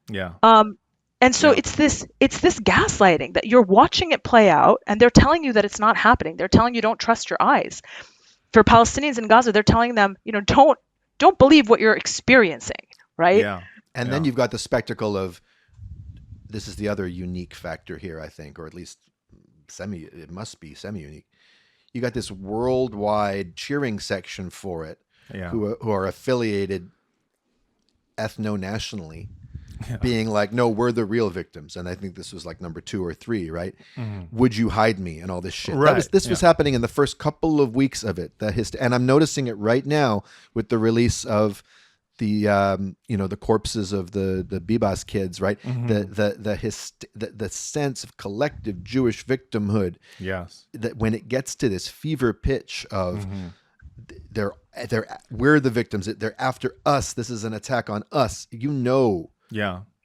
Yeah. And so it's this gaslighting that you're watching it play out, and they're telling you that it's not happening. They're telling you don't trust your eyes. For Palestinians in Gaza, they're telling them, don't believe what you're experiencing, right? Yeah. And then you've got the spectacle of, this is the other unique factor here, I think, or at least it must be semi-unique. You got this worldwide cheering section for it, who are affiliated ethno-nationally, being like, no, we're the real victims. And I think this was like number 2 or 3, right? Mm-hmm. Would you hide me and all this shit? Right. This was happening in the first couple of weeks of it. And I'm noticing it right now with the release of the the corpses of the Bibas kids, right? Mm-hmm. The sense of collective Jewish victimhood. Yes. That when it gets to this fever pitch of we're the victims, they're after us. This is an attack on us.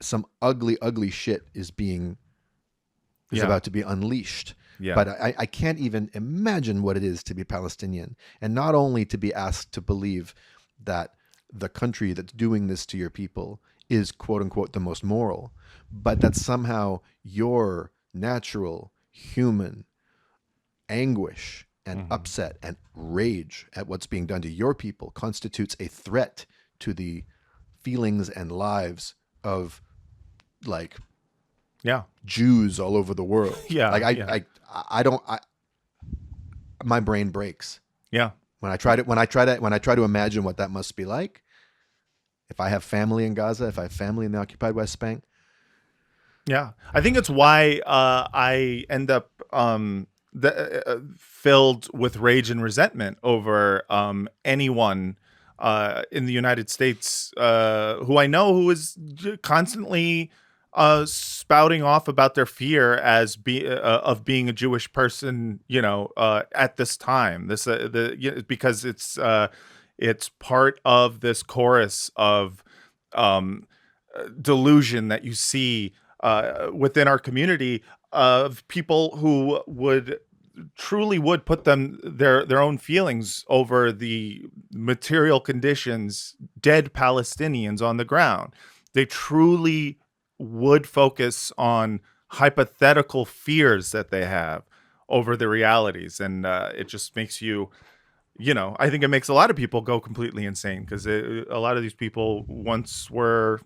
Some ugly shit is about to be unleashed. Yeah. But I can't even imagine what it is to be Palestinian, and not only to be asked to believe that the country that's doing this to your people is quote unquote the most moral, but that somehow your natural human anguish and upset and rage at what's being done to your people constitutes a threat to the feelings and lives of like Yeah. Jews all over the world. Yeah, Like yeah. I don't my brain breaks Yeah. when I try to imagine what that must be like. If I have family in Gaza, if I have family in the occupied West Bank. Yeah. I think it's why I end up filled with rage and resentment over anyone in the United States who I know who is constantly spouting off about their fear as of being a Jewish person, at this time. Because it's part of this chorus of delusion that you see within our community of people who truly would put their own feelings over the material conditions, dead Palestinians on the ground. They truly would focus on hypothetical fears that they have over the realities. And it just makes you, I think it makes a lot of people go completely insane, because a lot of these people once were,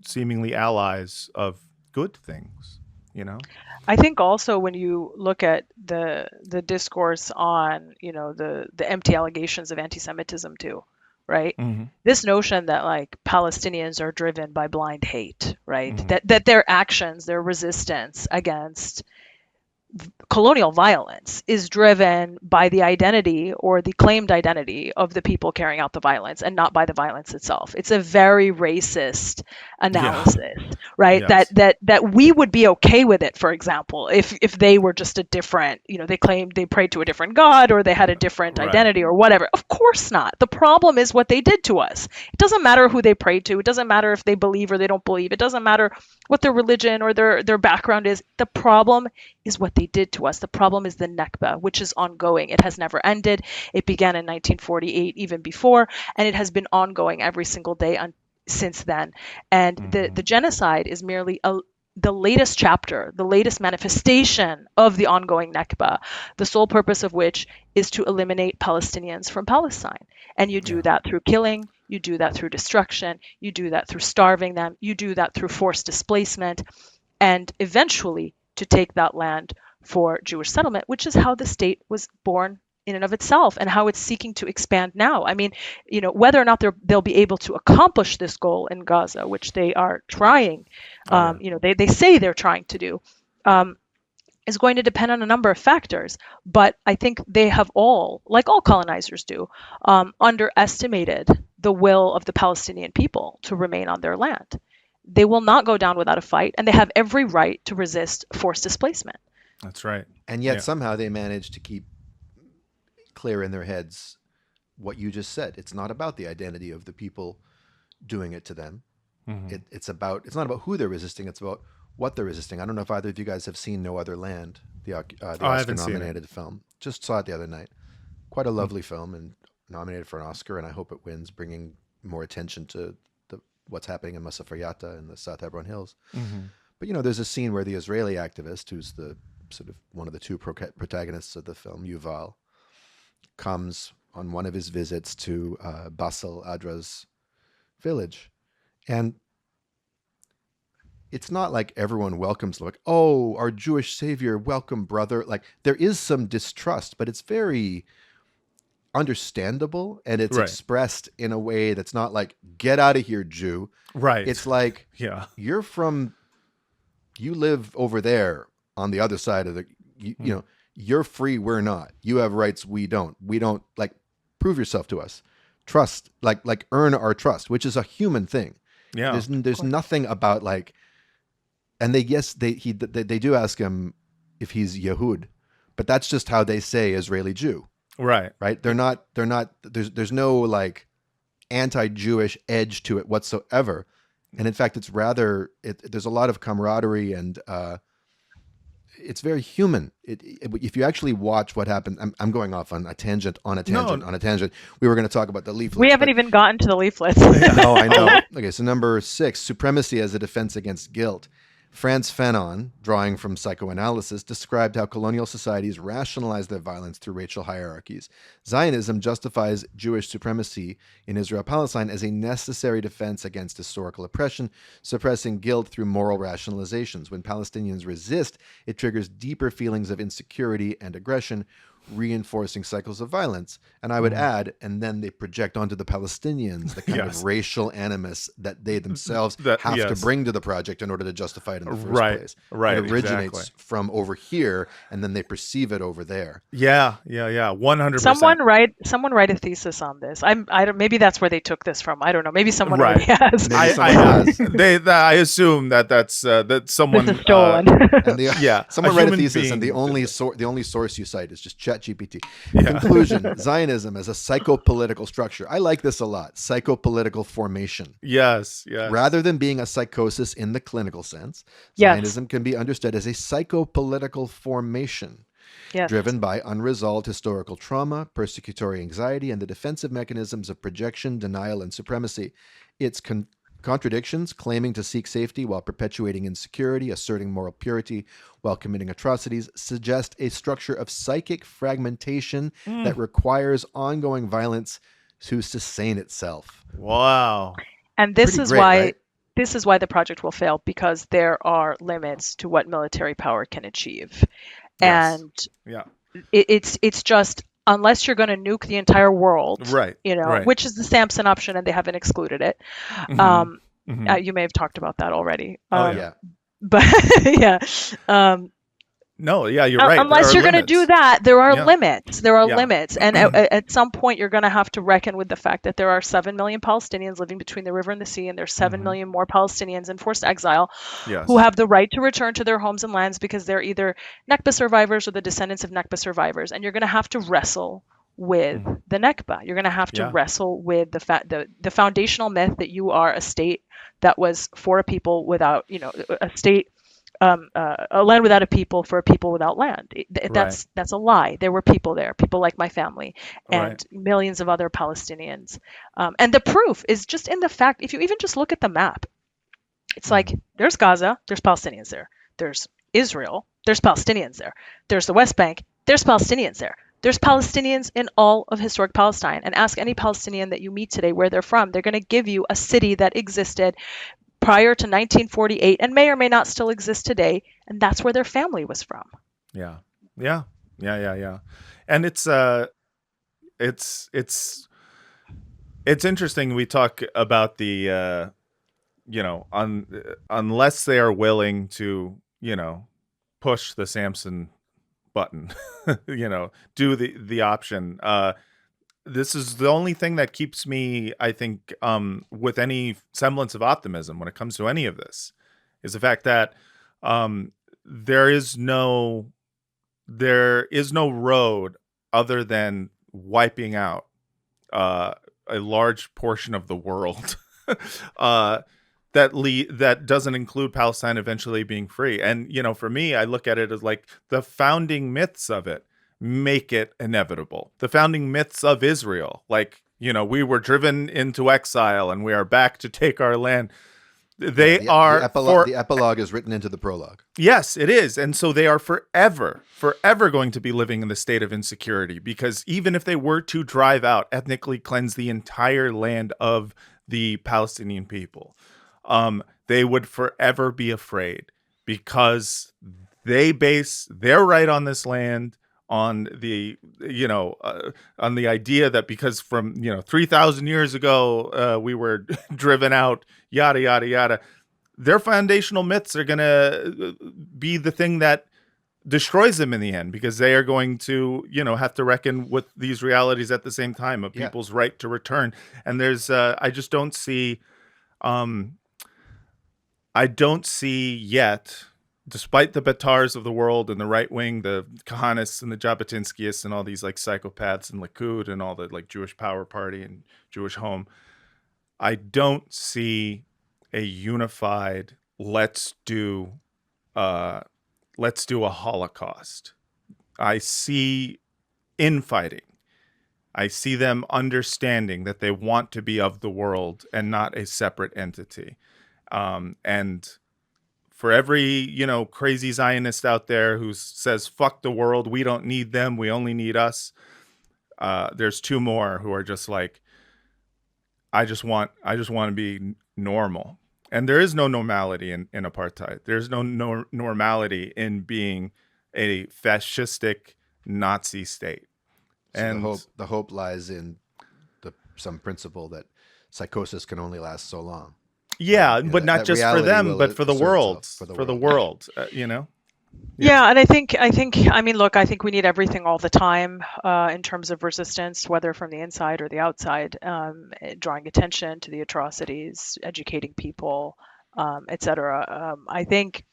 seemingly allies of good things, I think also when you look at the discourse on, the empty allegations of anti-Semitism too, right? This notion that like Palestinians are driven by blind hate, right? That their actions, their resistance against colonial violence is driven by the identity or the claimed identity of the people carrying out the violence, and not by the violence itself. It's a very racist analysis, right? Yes. That we would be okay with it, for example, if they were just a different, they claimed they prayed to a different god, or they had a different Right. identity or whatever. Of course not. The problem is what they did to us. It doesn't matter who they prayed to. It doesn't matter if they believe or they don't believe. It doesn't matter what their religion or their background is. The problem is what they did to us. The problem is the Nakba, which is ongoing. It has never ended. It began in 1948, even before, and it has been ongoing every single day since then. And the genocide is merely the latest chapter, the latest manifestation of the ongoing Nakba, the sole purpose of which is to eliminate Palestinians from Palestine. And you do that through killing, you do that through destruction, you do that through starving them, you do that through forced displacement, and eventually to take that land for Jewish settlement, which is how the state was born in and of itself, and how it's seeking to expand now. I mean, whether or not they'll be able to accomplish this goal in Gaza, which they are trying, they say they're trying to do, is going to depend on a number of factors. But I think they have all, like all colonizers do, underestimated the will of the Palestinian people to remain on their land. They will not go down without a fight, and they have every right to resist forced displacement. That's right. And yet somehow they manage to keep clear in their heads what you just said. It's not about the identity of the people doing it to them. It's not about who they're resisting. It's about what they're resisting. I don't know if either of you guys have seen No Other Land, the Oscar-nominated film. Just saw it the other night. Quite a lovely film, and nominated for an Oscar, and I hope it wins, bringing more attention to what's happening in Massafaryata in the South Hebron Hills. But there's a scene where the Israeli activist, who's the sort of one of the two protagonists of the film, Yuval, comes on one of his visits to Basel Adra's village, and it's not like everyone welcomes, like, oh, our Jewish savior, welcome, brother. Like, there is some distrust, but it's very understandable, and it's expressed in a way that's not like, get out of here, Jew. Right. It's like, you live over there on the other side of the, you're free, we're not. You have rights, we don't. We don't, like, prove yourself to us. Trust, like earn our trust, which is a human thing. Yeah. There's nothing about like, and they do ask him if he's Yehud, but that's just how they say Israeli Jew. Right. Right. They're not, there's no like anti-Jewish edge to it whatsoever. And in fact, it's rather, there's a lot of camaraderie and it's very human. If you actually watch what happened, I'm going off on a tangent, on a tangent, on a tangent. We were going to talk about the leaflets. We haven't even gotten to the leaflets. No, I know. Okay, so number 6, supremacy as a defense against guilt. Frantz Fanon, drawing from psychoanalysis, described how colonial societies rationalize their violence through racial hierarchies. Zionism justifies Jewish supremacy in Israel-Palestine as a necessary defense against historical oppression, suppressing guilt through moral rationalizations. When Palestinians resist, it triggers deeper feelings of insecurity and aggression, reinforcing cycles of violence. And I would add, and then they project onto the Palestinians the kind of racial animus that they themselves have to bring to the project in order to justify it in the first place. Right, it originates from over here, and then they perceive it over there. Yeah, 100%. Someone write a thesis on this. I don't. Maybe that's where they took this from. I don't know. Maybe someone already has. I assume that's that someone this is stolen. Someone write a thesis, and the only source you cite is just ChatGPT. Conclusion: Zionism as a psychopolitical structure. I like this a lot. Psychopolitical formation. Yes. Rather than being a psychosis in the clinical sense, Zionism can be understood as a psychopolitical formation. Driven by unresolved historical trauma, persecutory anxiety, and the defensive mechanisms of projection, denial, and supremacy. Its contradictions, claiming to seek safety while perpetuating insecurity, asserting moral purity while committing atrocities, suggest a structure of psychic fragmentation that requires ongoing violence to sustain itself. Wow. And this is why the project will fail, because there are limits to what military power can achieve. And it's just, unless you're going to nuke the entire world, which is the Samson option, and they haven't excluded it. You may have talked about that already. But you're right. Unless you're going to do that, there are limits. There are limits. And at some point, you're going to have to reckon with the fact that there are 7 million Palestinians living between the river and the sea, and there's 7 million more Palestinians in forced exile who have the right to return to their homes and lands because they're either Nakba survivors or the descendants of Nakba survivors. And you're going to have to wrestle with the Nakba. You're going to have to wrestle with the foundational myth that you are a state that was for a people without, a state, a land without a people for a people without land. That's a lie. There were people there, people like my family and millions of other Palestinians. And the proof is just in the fact, if you even just look at the map, it's like, there's Gaza, there's Palestinians there. There's Israel, there's Palestinians there. There's the West Bank, there's Palestinians there. There's Palestinians in all of historic Palestine. And ask any Palestinian that you meet today where they're from. They're going to give you a city that existed prior to 1948 and may or may not still exist today. And that's where their family was from. Yeah. And it's interesting. We talk about the, unless they are willing to, push the Samson button, do the option. This is the only thing that keeps me, I think, with any semblance of optimism when it comes to any of this, is the fact that there is no road other than wiping out a large portion of the world that doesn't include Palestine eventually being free. And, for me, I look at it as like the founding myths of it make it inevitable. The founding myths of Israel, like, we were driven into exile and we are back to take our land. The epilogue is written into the prologue. Yes, it is. And so they are forever going to be living in the state of insecurity, because even if they were to drive out, ethnically cleanse the entire land of the Palestinian people, they would forever be afraid, because they base their right on this land on the idea that because from 3,000 years ago we were driven out, yada yada yada. Their foundational myths are going to be the thing that destroys them in the end, because they are going to have to reckon with these realities at the same time of people's right to return. And there's I just don't see yet, despite the Batars of the world and the right wing, the Kahanists and the Jabotinskyists and all these like psychopaths and Likud and all the like Jewish Power Party and Jewish Home, I don't see a unified let's do let's do a Holocaust. I see infighting. I see them understanding that they want to be of the world and not a separate entity. And for every, crazy Zionist out there who says, fuck the world, we don't need them, we only need us. There's two more who are just like, I just want to be normal. And there is no normality in apartheid. There's no normality in being a fascistic Nazi state. So And the hope lies in some principle that psychosis can only last so long. yeah, but not that just for reality them, will but for the assert world, itself, for the world, Yeah, and I think, I mean, look, I think we need everything all the time in terms of resistance, whether from the inside or the outside, drawing attention to the atrocities, educating people, etc. I think,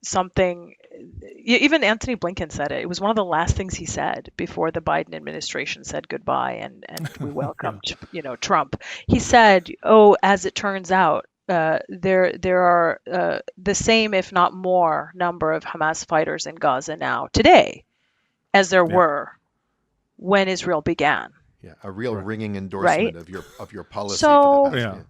something, even Anthony Blinken said it. It was one of the last things he said before the Biden administration said goodbye and we welcomed, Trump. He said, "Oh, as it turns out, there are the same, if not more, number of Hamas fighters in Gaza now today as there were when Israel began." Yeah, a real ringing endorsement of your policy So, for the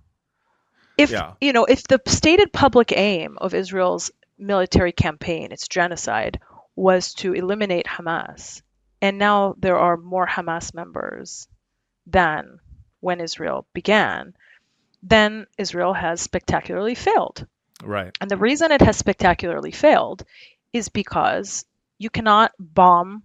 past. if the stated public aim of Israel's military campaign, its genocide, was to eliminate Hamas, and now there are more Hamas members than when Israel began, then Israel has spectacularly failed. Right. And the reason it has spectacularly failed is because you cannot bomb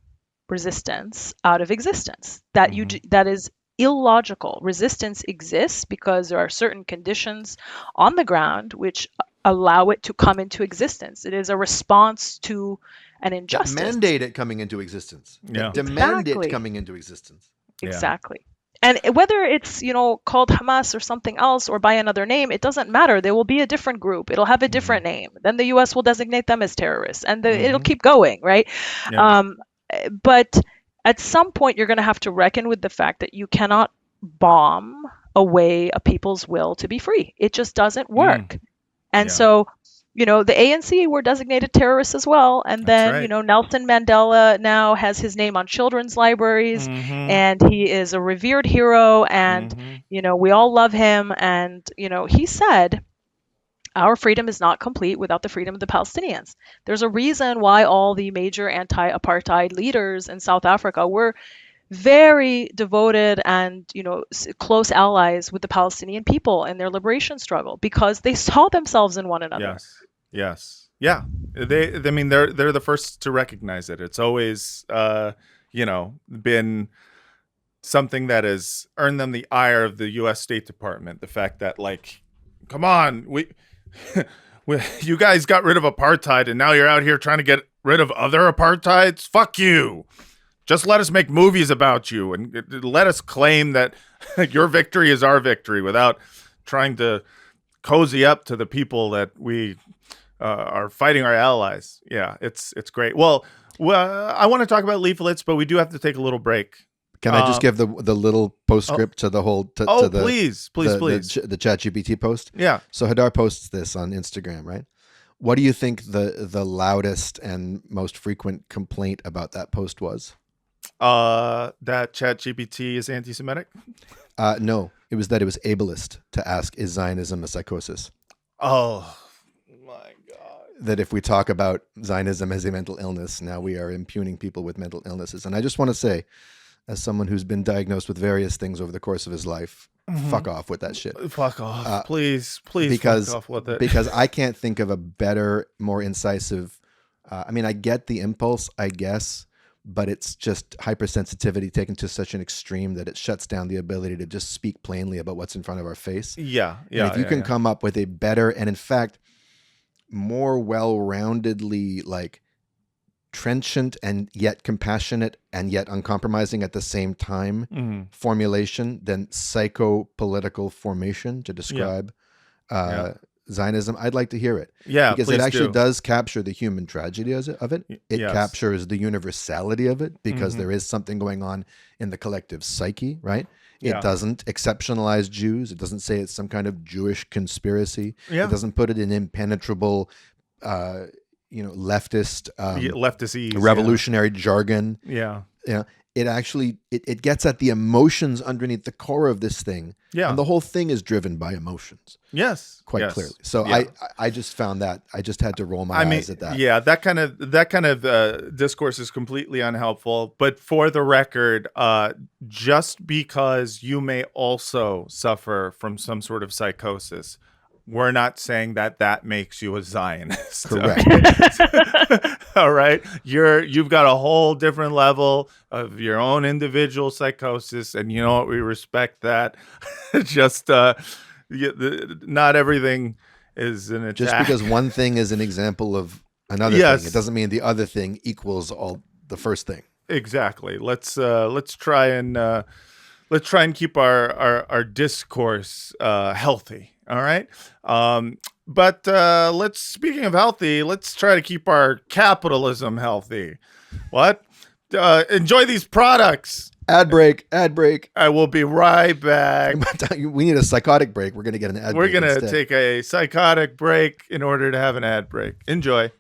resistance out of existence. That is illogical. Resistance exists because there are certain conditions on the ground which allow it to come into existence. It is a response to an injustice. That mandate it coming into existence. Yeah. Demand Exactly. it coming into existence. Exactly. And whether it's, called Hamas or something else or by another name, it doesn't matter. There will be a different group. It'll have a different name. Then the U.S. will designate them as terrorists, and it'll keep going, right? Yeah. But at some point, you're going to have to reckon with the fact that you cannot bomb away a people's will to be free. It just doesn't work. And so, the ANC were designated terrorists as well. And then, right. Nelson Mandela now has his name on children's libraries, and he is a revered hero, and, we all love him. And, he said, our freedom is not complete without the freedom of the Palestinians. There's a reason why all the major anti-apartheid leaders in South Africa were very devoted and, close allies with the Palestinian people in their liberation struggle, because they saw themselves in one another. Yes. Yeah. They're the first to recognize it. It's always, been something that has earned them the ire of the U.S. State Department. The fact that, come on, you guys got rid of apartheid and now you're out here trying to get rid of other apartheids? Fuck you. Just let us make movies about you and let us claim that your victory is our victory without trying to cozy up to the people that we are fighting our allies. Yeah, it's great. Well, I want to talk about leaflets, but we do have to take a little break. Can I just give the little postscript to the whole to the please the ChatGPT post? Yeah. So Hadar posts this on Instagram, right? What do you think the loudest and most frequent complaint about that post was? That ChatGPT is anti-Semitic? No, it was that it was ableist to ask, is Zionism a psychosis? Oh my God. That if we talk about Zionism as a mental illness, now we are impugning people with mental illnesses. And I just want to say, as someone who's been diagnosed with various things over the course of his life, fuck off with that shit. Fuck off. Please because, fuck off with it. Because I can't think of a better, more incisive, I get the impulse, I guess, but it's just hypersensitivity taken to such an extreme that it shuts down the ability to just speak plainly about what's in front of our face. Yeah. And if you can come up with a better and in fact more well-roundedly trenchant and yet compassionate and yet uncompromising at the same time formulation than psychopolitical formation to describe Zionism, I'd like to hear it. Yeah, because it actually does capture the human tragedy of it. It captures the universality of it because there is something going on in the collective psyche, right? It doesn't exceptionalize Jews. It doesn't say it's some kind of Jewish conspiracy. It doesn't put it in impenetrable leftist, leftist revolutionary jargon. Yeah. Yeah. It actually it gets at the emotions underneath the core of this thing. Yeah. And the whole thing is driven by emotions. Yes. Quite clearly. So yeah. I just found that I just had to roll my eyes at that. Yeah, that kind of discourse is completely unhelpful. But for the record, just because you may also suffer from some sort of psychosis, we're not saying that makes you a Zionist. Correct. Okay? All right. You've got a whole different level of your own individual psychosis, and you know what? We respect that. Just not everything is an attack. Just because one thing is an example of another Yes. thing, it doesn't mean the other thing equals all the first thing. Exactly. Let's try and keep our discourse healthy. All right. But speaking of healthy, let's try to keep our capitalism healthy. What? Enjoy these products. Ad break. Ad break. I will be right back. We need a psychotic break. We're going to get an ad break. We're going to instead. take a psychotic break in order to have an ad break. Enjoy.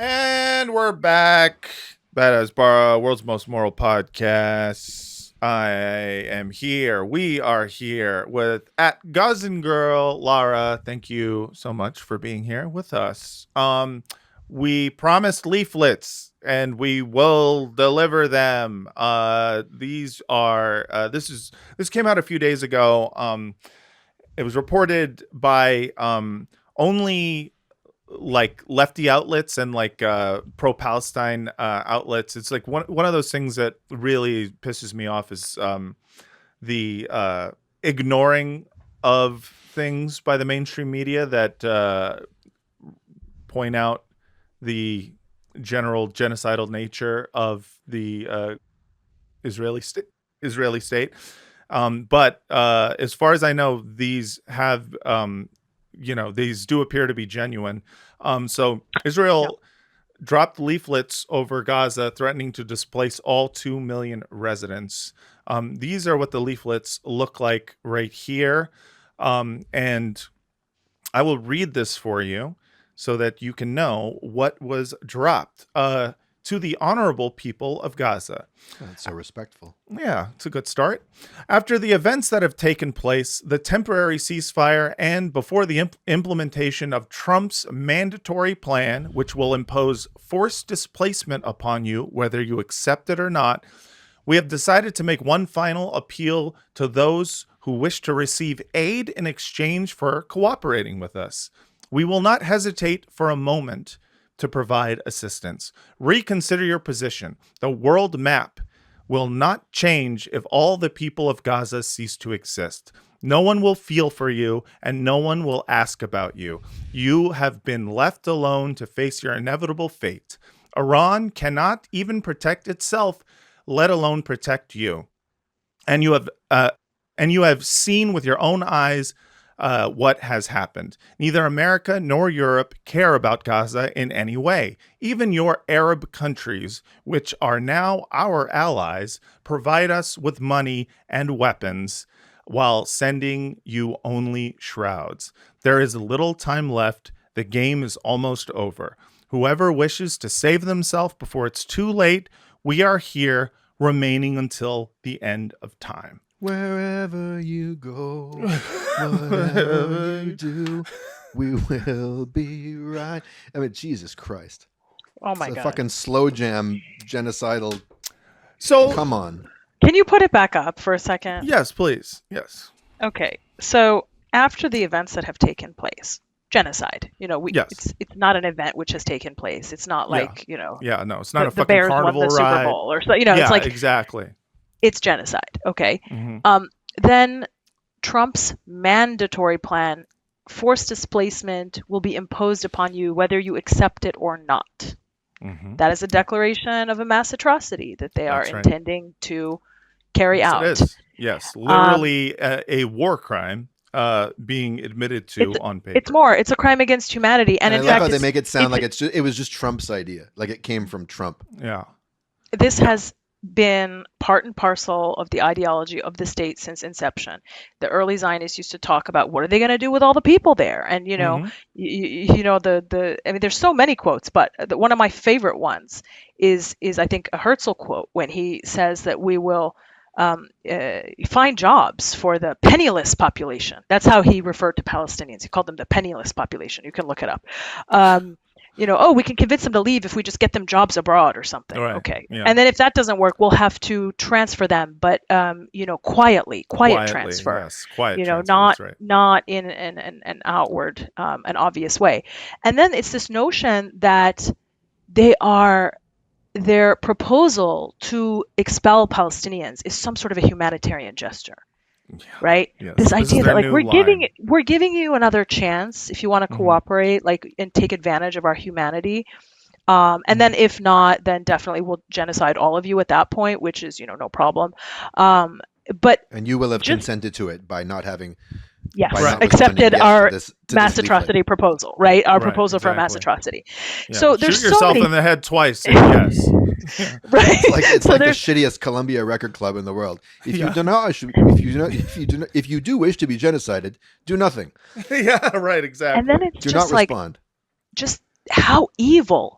And we're back. That Hasbara, world's most moral podcast. I am here. We are here with at Gazan Girl, Lara. Thank you so much for being here with us. We promised leaflets, and we will deliver them. This came out a few days ago. It was reported by only like lefty outlets and like pro-Palestine outlets. It's like one of those things that really pisses me off is the ignoring of things by the mainstream media that point out the general genocidal nature of the Israeli state. But as far as I know, these have these do appear to be genuine. So Israel dropped leaflets over Gaza threatening to displace all 2 million residents. These are what the leaflets look like right here. And I will read this for you so that you can know what was dropped to the honorable people of Gaza. Oh, that's so respectful. Yeah, it's a good start. After the events that have taken place, the temporary ceasefire, and before the implementation of Trump's mandatory plan, which will impose forced displacement upon you, whether you accept it or not, we have decided to make one final appeal to those who wish to receive aid in exchange for cooperating with us. We will not hesitate for a moment to provide assistance. Reconsider your position. The world map will not change if all the people of Gaza cease to exist. No one will feel for you, and no one will ask about you. You have been left alone to face your inevitable fate. Iran cannot even protect itself, let alone protect you. And you have seen with your own eyes what has happened. Neither America nor Europe care about Gaza in any way. Even your Arab countries, which are now our allies, provide us with money and weapons while sending you only shrouds. There is little time left. The game is almost over. Whoever wishes to save themselves before it's too late, we are here, remaining until the end of time. Wherever you go, whatever you do, we will be right. I mean, Jesus Christ. Oh my it's a God. fucking slow jam genocidal. So Come on. Can you put it back up for a second? yes, please. Yes. Okay. So after the events that have taken place, genocide, Yes. it's not an event which has taken place. It's not like, Yeah, no, it's not a the fucking Bears won carnival the Super ride. Bowl or so, Yeah, it's like exactly. it's genocide. Okay. Mhm. Then Trump's mandatory plan, forced displacement, will be imposed upon you whether you accept it or not. Mhm. That is a declaration of a mass atrocity that they are That's right. intending to carry Yes, out. it is. Yes, literally a war crime being admitted to on paper. It's a crime against humanity. And I in love fact, how they make it sound like it's- it was just Trump's idea, like it came from Trump. Yeah. this has been part and parcel of the ideology of the state since inception. The early Zionists used to talk about what are they going to do with all the people there, and I mean, there's so many quotes, but one of my favorite ones is I think a Herzl quote when he says that we will find jobs for the penniless population. That's how he referred to Palestinians. He called them the penniless population. You can look it up. We can convince them to leave if we just get them jobs abroad or something. Right. Okay. Yeah. And then if that doesn't work, we'll have to transfer them, but quiet transfer. Yes, quiet transfer, not that's right. not in an outward, an obvious way. And then it's this notion that their proposal to expel Palestinians is some sort of a humanitarian gesture. Right? Yes. This This is idea their that new we're giving you another chance if you want to cooperate, and take advantage of our humanity. And then if not, then definitely we'll genocide all of you at that point, which is, no problem. But And you will have consented to it by not having yes, by not accepted responding yes our to this mass leaflet. atrocity proposal, right? Our Right, proposal for a mass exactly. atrocity. Yeah. So there's Shoot so yourself many in the head twice. And yes. right. It's So like the there's shittiest Columbia record club in the world. If Yeah. if you do wish to be genocided, do nothing. Yeah. Right. Exactly. and then it's Do just not like respond. just how evil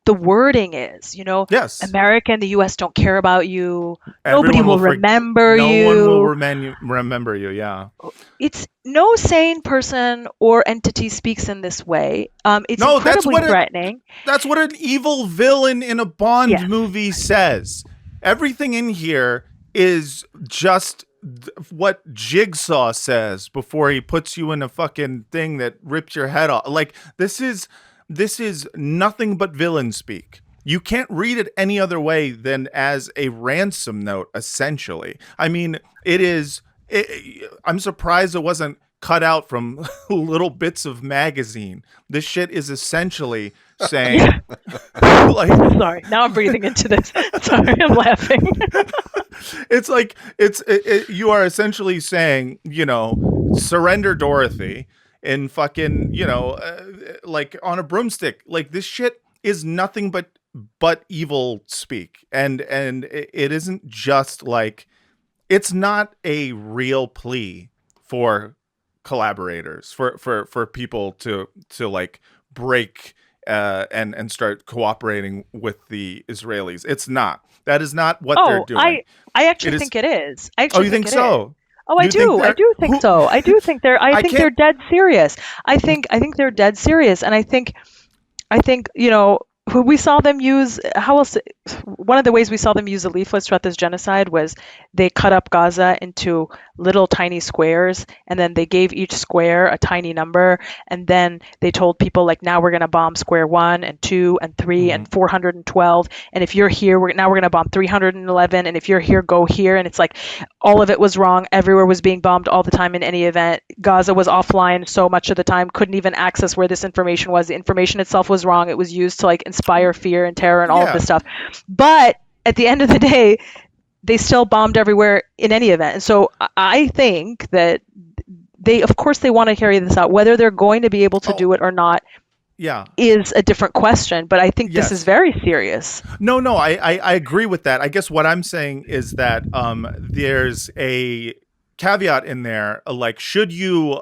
the wording is. Yes. America and the U.S. don't care about you. Everyone Nobody will will remember no you. one will remember you. Yeah. It's no sane person or entity speaks in this way. It's No, that's incredibly threatening. That's what an evil villain in a Bond Yes. movie says. Everything in here is just what Jigsaw says before he puts you in a fucking thing that rips your head off. Like, this is nothing but villain speak. You can't read it any other way than as a ransom note, essentially. I mean, I'm surprised it wasn't cut out from little bits of magazine. This shit is essentially saying, like, Sorry, now I'm breathing into this. Sorry, I'm laughing. it's like you are essentially saying, surrender Dorothy and fucking, like on a broomstick. Like, this shit is nothing but evil speak, and it isn't just like, it's not a real plea for collaborators, for people to like break and start cooperating with the Israelis. It's not. That is not what they're doing. I actually think it is. I actually Oh, you think so? Oh, I do. I do think so. I do think they're. I think they're dead serious. I think they're dead serious, and I think we saw them use. How else? One of the ways we saw them use the leaflets throughout this genocide was they cut up Gaza into little tiny squares, and then they gave each square a tiny number, and then they told people, like, now we're going to bomb square 1 and 2 and 3 and 412, and if you're here, we're going to bomb 311, and if you're here, go here. And it's like all of it was wrong. Everywhere was being bombed all the time in any event. Gaza was offline so much of the time, couldn't even access where this information was. The information itself was wrong. It was used to, like, inspire fear and terror and all of this stuff. But at the end of the day, they still bombed everywhere in any event. And so I think that of course they want to carry this out. Whether they're going to be able to do it or not is a different question. But I think this is very serious. No, I agree with that. I guess what I'm saying is that there's a caveat in there, like, should you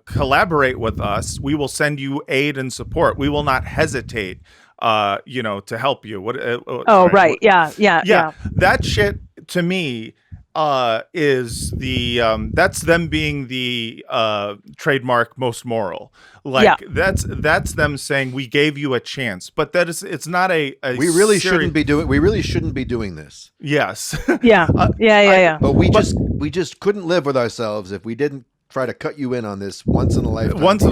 collaborate with us, we will send you aid and support. We will not hesitate to help you. Right. Yeah. That shit, to me, is the that's them being the trademark most moral. Like, that's them saying, we gave you a chance, but it's not a we really shouldn't be doing this. Yes. Yeah. But we just couldn't live with ourselves if we didn't try to cut you in on this once in a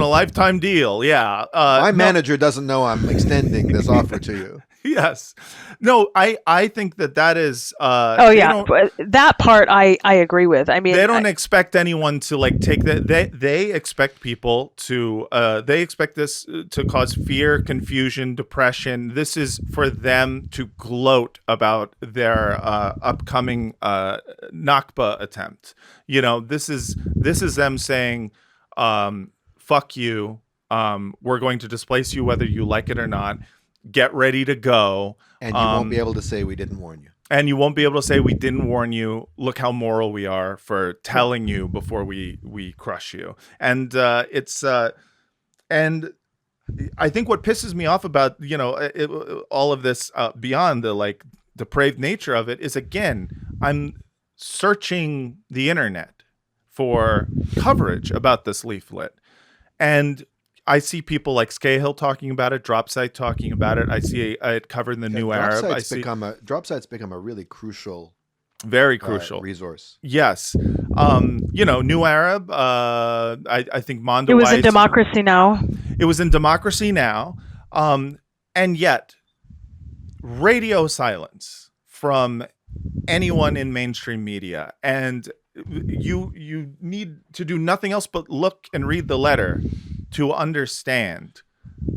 lifetime deal. Yeah. My manager doesn't know I'm extending this offer to you. Yes. No, I think that is that part I agree with. I mean, they don't expect anyone to, like, take that. They expect people to they expect this to cause fear, confusion, depression. This is for them to gloat about their upcoming Nakba attempt. This is them saying, fuck you, we're going to displace you whether you like it or not. Get ready to go. And you won't be able to say we didn't warn you. And you won't be able to say we didn't warn you. Look how moral we are for telling you before we crush you. And and I think what pisses me off about all of this beyond the like depraved nature of it is, again, I'm searching the internet for coverage about this leaflet, and I see people like Scahill talking about it, Dropsite talking about it. I see it covered in the New Arab. Dropsite's become a really crucial, very crucial resource. Yes. New Arab. I think Mondo. It was in Democracy Now. It was in Democracy Now. And yet, radio silence from anyone in mainstream media, and you need to do nothing else but look and read the letter to understand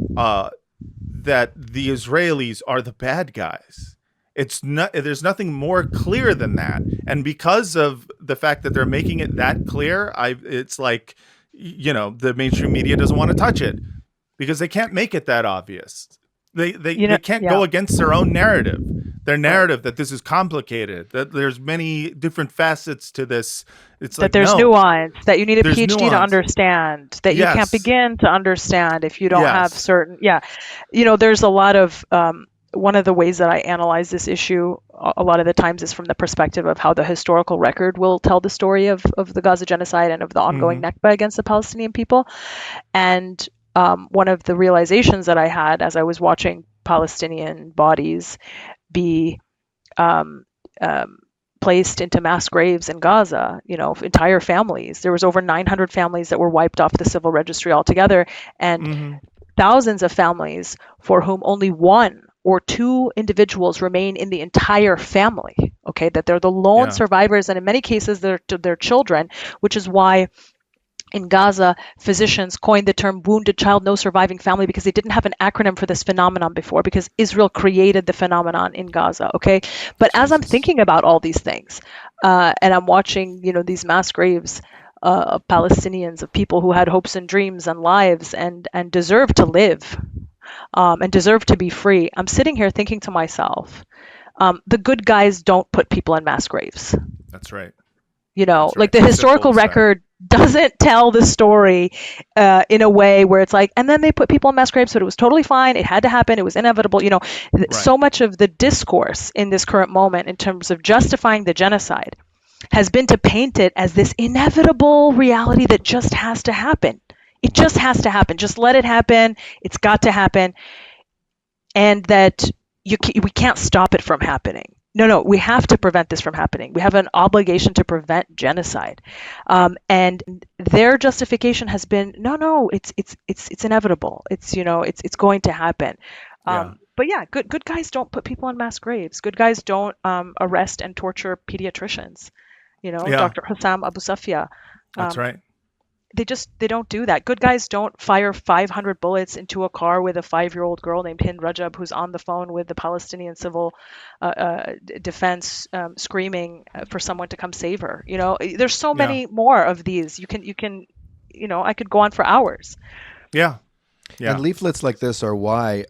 that the Israelis are the bad guys. It's not. There's nothing more clear than that. And because of the fact that they're making it that clear, it's like, the mainstream media doesn't want to touch it because they can't make it that obvious. They can't go against their own narrative. Their narrative that this is complicated, that there's many different facets to this. It's that like, there's nuance, that you need a PhD to nuance. Understand, that you can't begin to understand if you don't have certain. There's a lot of one of the ways that I analyze this issue a lot of the times is from the perspective of how the historical record will tell the story of the Gaza genocide and of the ongoing Nakba against the Palestinian people. And one of the realizations that I had as I was watching Palestinian bodies be placed into mass graves in Gaza, entire families. There was over 900 families that were wiped off the civil registry altogether, and thousands of families for whom only one or two individuals remain in the entire family. Okay, that they're the lone survivors, and in many cases they're their children, which is why in Gaza, physicians coined the term wounded child, no surviving family, because they didn't have an acronym for this phenomenon before, because Israel created the phenomenon in Gaza, okay? But as I'm thinking about all these things, and I'm watching, these mass graves of Palestinians, of people who had hopes and dreams and lives and deserve to live and deserve to be free, I'm sitting here thinking to myself, the good guys don't put people in mass graves. That's right. Like the historical record doesn't tell the story in a way where it's like, and then they put people in mass graves, but it was totally fine. It had to happen. It was inevitable. So much of the discourse in this current moment in terms of justifying the genocide has been to paint it as this inevitable reality that just has to happen. It just has to happen. Just let it happen. It's got to happen. And that we can't stop it from happening. No, we have to prevent this from happening. We have an obligation to prevent genocide. And their justification has been, no, it's inevitable. It's going to happen. But yeah, good guys don't put people in mass graves. Good guys don't arrest and torture pediatricians. Dr. Hussam Abu Safia. That's right. They don't do that. Good guys don't fire 500 bullets into a car with a 5-year-old girl named Hind Rajab who's on the phone with the Palestinian civil defense screaming for someone to come save her. There's so many more of these. You can I could go on for hours. Yeah. And leaflets like this are why,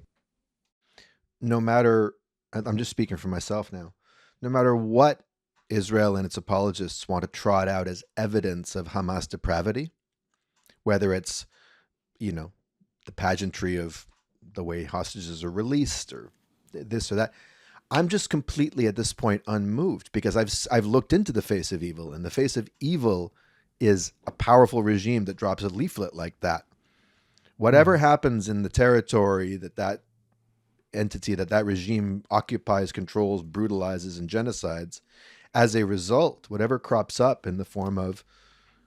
no matter, I'm just speaking for myself now, no matter what Israel and its apologists want to trot out as evidence of Hamas depravity, whether it's, the pageantry of the way hostages are released or this or that, I'm just completely at this point unmoved because I've looked into the face of evil, and the face of evil is a powerful regime that drops a leaflet like that. Whatever happens in the territory that entity, that regime occupies, controls, brutalizes, and genocides, as a result, whatever crops up in the form of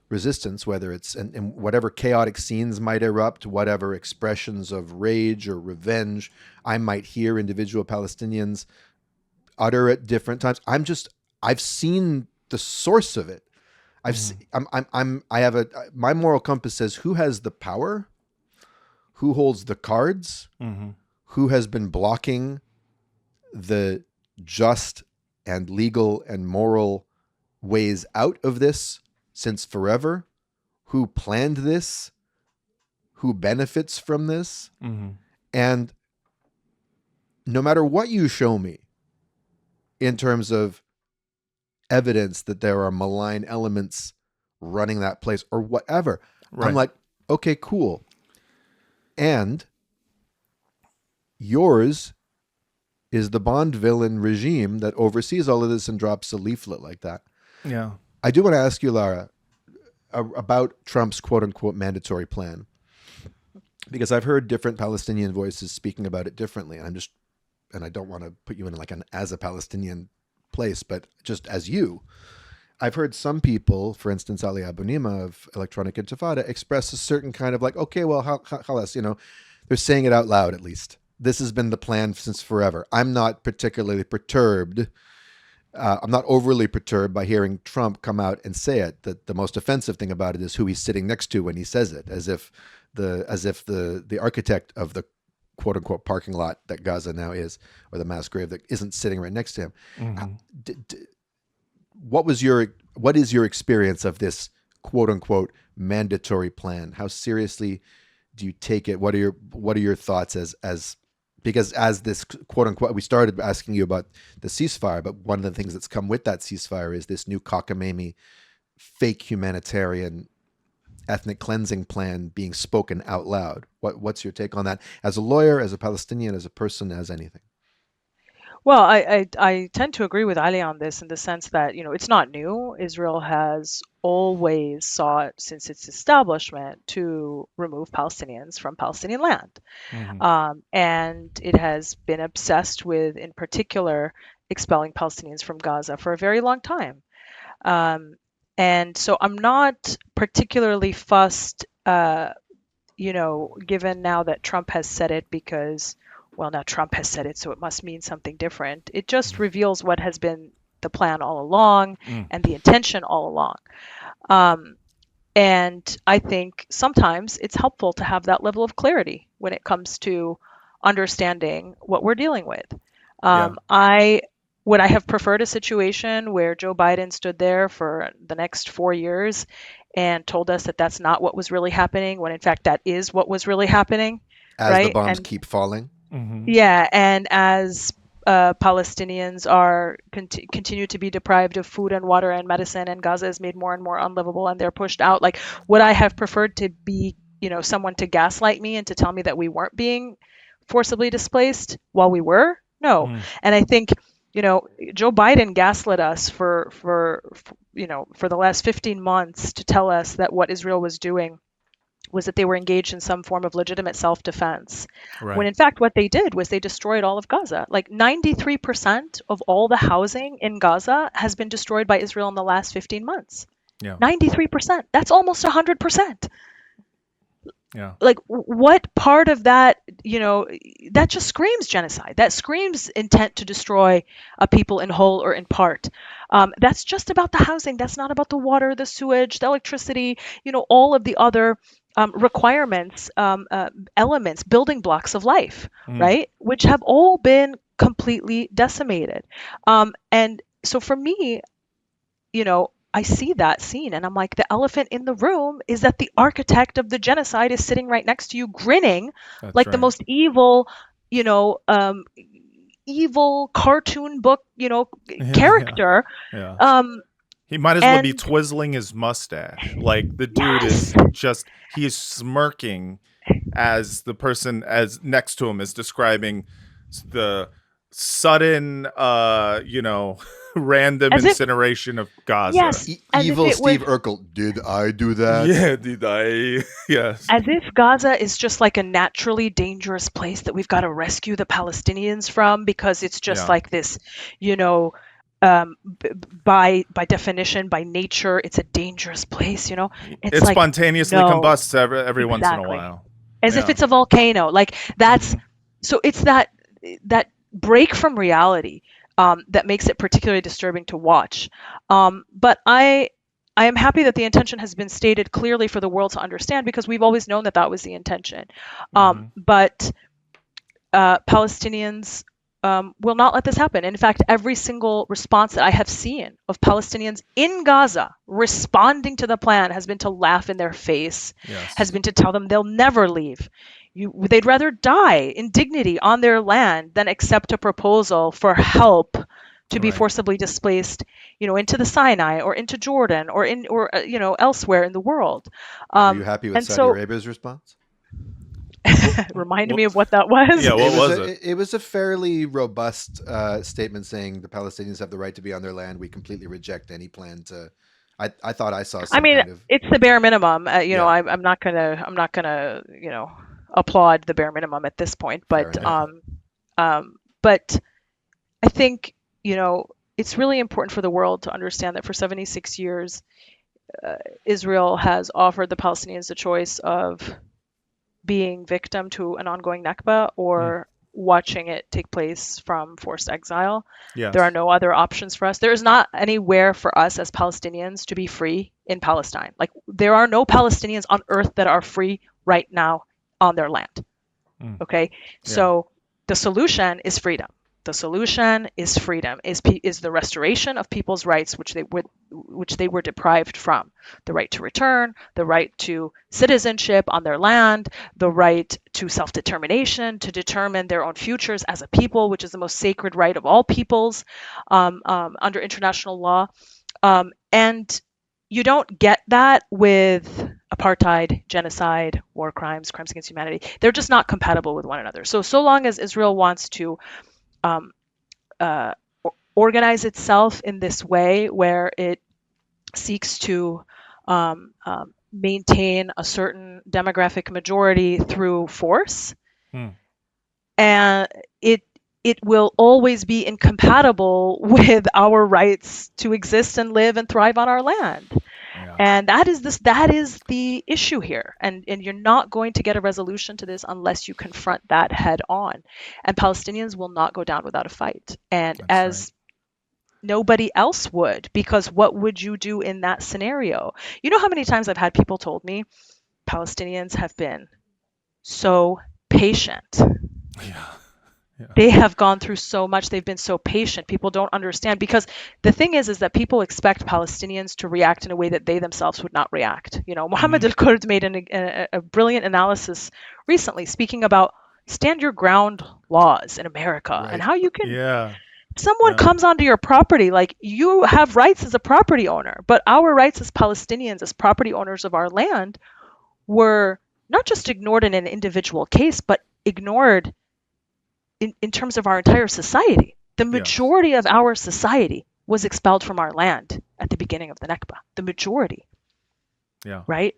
resistance, whether it's and whatever chaotic scenes might erupt, whatever expressions of rage or revenge I might hear individual Palestinians utter at different times, I've seen the source of it. My moral compass says who has the power, who holds the cards, who has been blocking the just and legal and moral ways out of this since forever, who planned this, who benefits from this. And no matter what you show me in terms of evidence that there are malign elements running that place or whatever. Right. I'm like, okay, cool. And yours is the Bond villain regime that oversees all of this and drops a leaflet like that. Yeah. I do want to ask you, Lara, about Trump's quote-unquote mandatory plan, because I've heard different Palestinian voices speaking about it differently. And I don't want to put you in like as a Palestinian place, but just as you, I've heard some people, for instance, Ali Abunimah of Electronic Intifada, express a certain kind of like, okay, well, halas, they're saying it out loud at least. This has been the plan since forever. I'm not particularly perturbed. I'm not overly perturbed by hearing Trump come out and say it. That the most offensive thing about it is who he's sitting next to when he says it, as if the architect of the quote unquote parking lot that Gaza now is, or the mass grave that isn't sitting right next to him. Mm-hmm. What is your experience of this quote unquote mandatory plan? How seriously do you take it? What are your thoughts because as this quote unquote, we started asking you about the ceasefire, but one of the things that's come with that ceasefire is this new cockamamie fake humanitarian ethnic cleansing plan being spoken out loud. What's your take on that as a lawyer, as a Palestinian, as a person, as anything? Well, I tend to agree with Ali on this in the sense that, it's not new. Israel has always sought, since its establishment, to remove Palestinians from Palestinian land. Mm-hmm. And it has been obsessed with, in particular, expelling Palestinians from Gaza for a very long time. And so I'm not particularly fussed, given now that Trump has said it because, well, now Trump has said it, so it must mean something different. It just reveals what has been the plan all along and the intention all along. And I think sometimes it's helpful to have that level of clarity when it comes to understanding what we're dealing with. Would I have preferred a situation where Joe Biden stood there for the next 4 years and told us that that's not what was really happening, when in fact that is what was really happening? As right? the bombs keep falling? Mm-hmm. Yeah, and as Palestinians are continue to be deprived of food and water and medicine, and Gaza is made more and more unlivable, and they're pushed out. Like, would I have preferred to be, someone to gaslight me and to tell me that we weren't being forcibly displaced while we were? No. And I think, Joe Biden gaslit us for the last 15 months to tell us that what Israel was doing was that they were engaged in some form of legitimate self-defense. Right. When in fact what they did was they destroyed all of Gaza. Like 93% of all the housing in Gaza has been destroyed by Israel in the last 15 months. Yeah. 93%. That's almost 100%. Yeah. Like, what part of that, that just screams genocide. That screams intent to destroy a people in whole or in part. That's just about the housing. That's not about the water, the sewage, the electricity, all of the other requirements, elements, building blocks of life, right? Which have all been completely decimated. And so for me, I see that scene and I'm like, the elephant in the room is that the architect of the genocide is sitting right next to you, grinning like the most evil, evil cartoon book, character. Yeah. He might as well be twizzling his mustache. Like, the dude is just, he is smirking as the person as next to him is describing the sudden, random incineration of Gaza. Yes, evil Steve Urkel. Did I do that? Yeah, did I? Yes. As if Gaza is just like a naturally dangerous place that we've got to rescue the Palestinians from, because it's just like this, by definition, by nature, it's a dangerous place. It like, spontaneously combusts every once in a while, as if it's a volcano. Like, that's so it's that break from reality that makes it particularly disturbing to watch. But I am happy that the intention has been stated clearly for the world to understand, because we've always known that was the intention. But Palestinians will not let this happen. In fact, every single response that I have seen of Palestinians in Gaza responding to the plan has been to laugh in their face, has been to tell them they'll never leave. They'd rather die in dignity on their land than accept a proposal for help to be Right. forcibly displaced, into the Sinai or into Jordan or elsewhere in the world. Were you happy with And Saudi so Arabia's response? reminded me of what that was. Yeah, what was it? It was a fairly robust statement saying the Palestinians have the right to be on their land. We completely reject any plan to. I thought I saw some I mean, kind of. it's the bare minimum. Yeah. I'm not gonna applaud the bare minimum at this point, Fair but enough. but I think it's really important for the world to understand that for 76 years, Israel has offered the Palestinians the choice of being victim to an ongoing Nakba or watching it take place from forced exile. Yes. There are no other options for us. There is not anywhere for us as Palestinians to be free in Palestine. Like, there are no Palestinians on earth that are free right now on their land. Okay? So the solution is freedom. The solution is freedom, is the restoration of people's rights, which they were deprived from. The right to return, the right to citizenship on their land, the right to self-determination, to determine their own futures as a people, which is the most sacred right of all peoples under international law. And you don't get that with apartheid, genocide, war crimes, crimes against humanity. They're just not compatible with one another. So long as Israel wants to organize itself in this way where it seeks to maintain a certain demographic majority through force, and it will always be incompatible with our rights to exist and live and thrive on our land. And that is the issue here. And you're not going to get a resolution to this unless you confront that head on. And Palestinians will not go down without a fight. And as nobody else would, because what would you do in that scenario? You know how many times I've had people told me Palestinians have been so patient. They have gone through so much. They've been so patient. People don't understand, because the thing is that people expect Palestinians to react in a way that they themselves would not react. Mohammed al-Kurd made a brilliant analysis recently, speaking about stand your ground laws in America and how you can. Someone comes onto your property, like, you have rights as a property owner, but our rights as Palestinians, as property owners of our land, were not just ignored in an individual case, but ignored in terms of our entire society. The majority of our society was expelled from our land at the beginning of the Nakba. The majority. Right?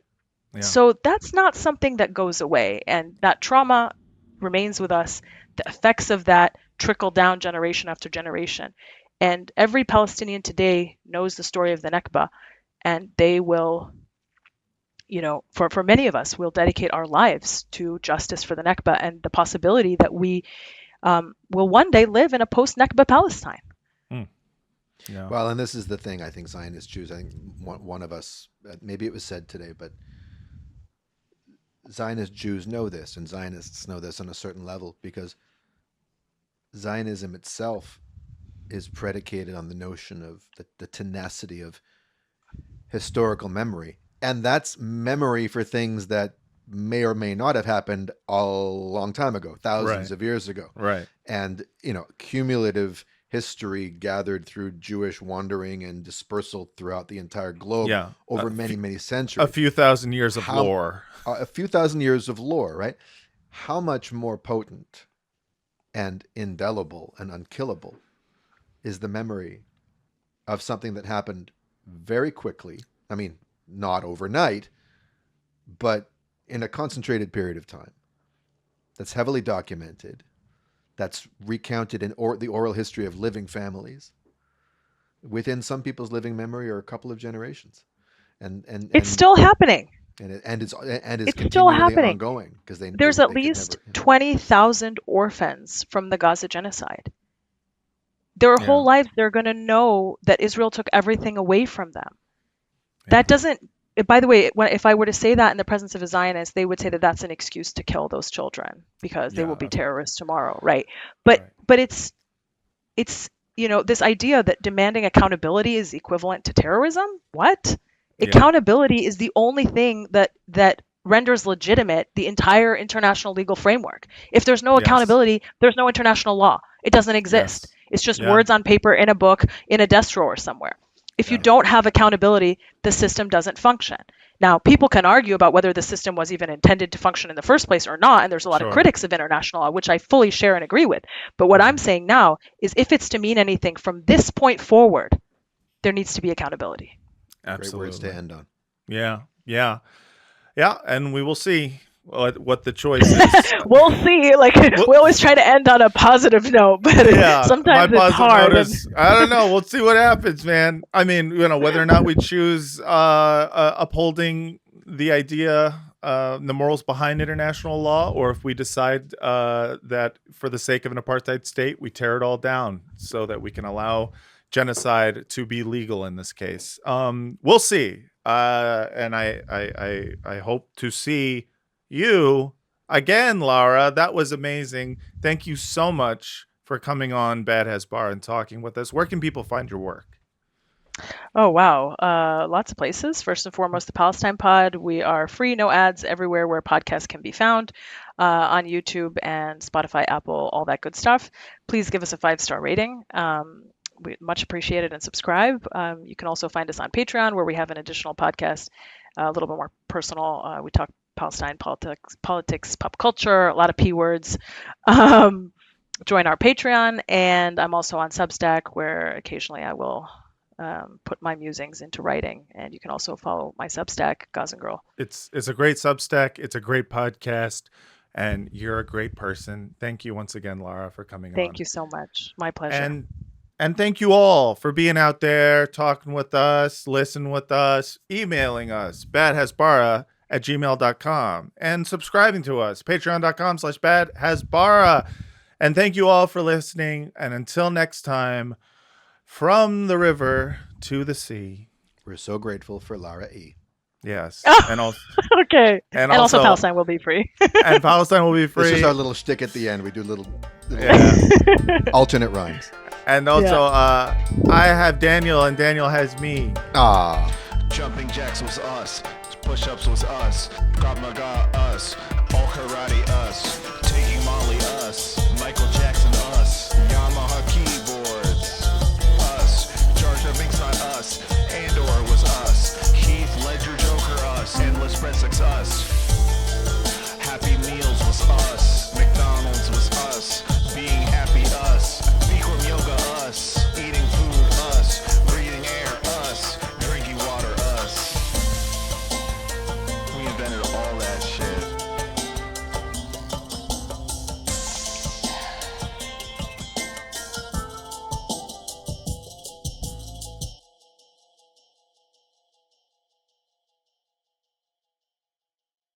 So that's not something that goes away. And that trauma remains with us. The effects of that trickle down generation after generation. And every Palestinian today knows the story of the Nakba. And they will, for many of us, will dedicate our lives to justice for the Nakba and the possibility that we will one day live in a post-Nakba Palestine. Well, and this is the thing I think Zionist Jews, I think one of us, maybe it was said today, but Zionist Jews know this, and Zionists know this on a certain level, because Zionism itself is predicated on the notion of the tenacity of historical memory. And that's memory for things that may or may not have happened a long time ago, thousands of years ago. And, cumulative history gathered through Jewish wandering and dispersal throughout the entire globe over many centuries. A few thousand years of lore. A few thousand years of lore, right? How much more potent and indelible and unkillable is the memory of something that happened very quickly? I mean, not overnight, but in a concentrated period of time, that's heavily documented, that's recounted in the oral history of living families, within some people's living memory, or a couple of generations, and it's still happening, and it's continually still happening, ongoing, because there's at least 20,000 orphans from the Gaza genocide. Their whole lives, they're going to know that Israel took everything away from them. That doesn't. By the way, if I were to say that in the presence of a Zionist, they would say that that's an excuse to kill those children because they will be terrorists tomorrow, right? But it's this idea that demanding accountability is equivalent to terrorism. What? Accountability is the only thing that renders legitimate the entire international legal framework. If there's no accountability, there's no international law. It doesn't exist. It's just Yeah. words on paper in a book in a desk drawer somewhere. If you don't have accountability, the system doesn't function. Now, people can argue about whether the system was even intended to function in the first place or not, and there's a lot of Sure. critics of international law, which I fully share and agree with. But what I'm saying now is if it's to mean anything from this point forward, there needs to be accountability. Absolutely. Great words to end on. Yeah. And we will see what the choice is. We'll see. Like, we always try to end on a positive note, but sometimes my it's positive hard. note is, I don't know. We'll see what happens, man. I mean, whether or not we choose upholding the idea, the morals behind international law, or if we decide that for the sake of an apartheid state, we tear it all down so that we can allow genocide to be legal in this case. We'll see. And I hope to see you again, Lara. That was amazing. Thank you so much for coming on Bad Hasbara and talking with us. Where can people find your work? Oh, wow. Lots of places. First and foremost, the Palestine Pod. We are free, no ads, everywhere where podcasts can be found, on YouTube and Spotify, Apple, all that good stuff. Please give us a 5-star rating. We much appreciate it, and subscribe. You can also find us on Patreon, where we have an additional podcast, a little bit more personal. We talk Palestine, politics, pop culture, a lot of P words. Join our Patreon, and I'm also on Substack, where occasionally I will put my musings into writing. And you can also follow my Substack, Gazan Girl. It's a great Substack. It's a great podcast, and you're a great person. Thank you once again, Lara, for coming on. Thank you so much. My pleasure. And thank you all for being out there, talking with us, listening with us, emailing us, badhasbara@gmail.com, and subscribing to us, patreon.com/badhasbara. And thank you all for listening. And until next time, from the river to the sea. We're so grateful for Lara E. Yes. Oh, And also, okay. And also Palestine will be free. and Palestine will be free. This is our little shtick at the end. We do little Yeah. alternate rhymes. And also, I have Daniel, and Daniel has me. Ah. Jumping jacks was us. Push-ups was us. Krav Maga us. All karate us. Taking Molly us. Michael Jackson us. Yamaha keyboard.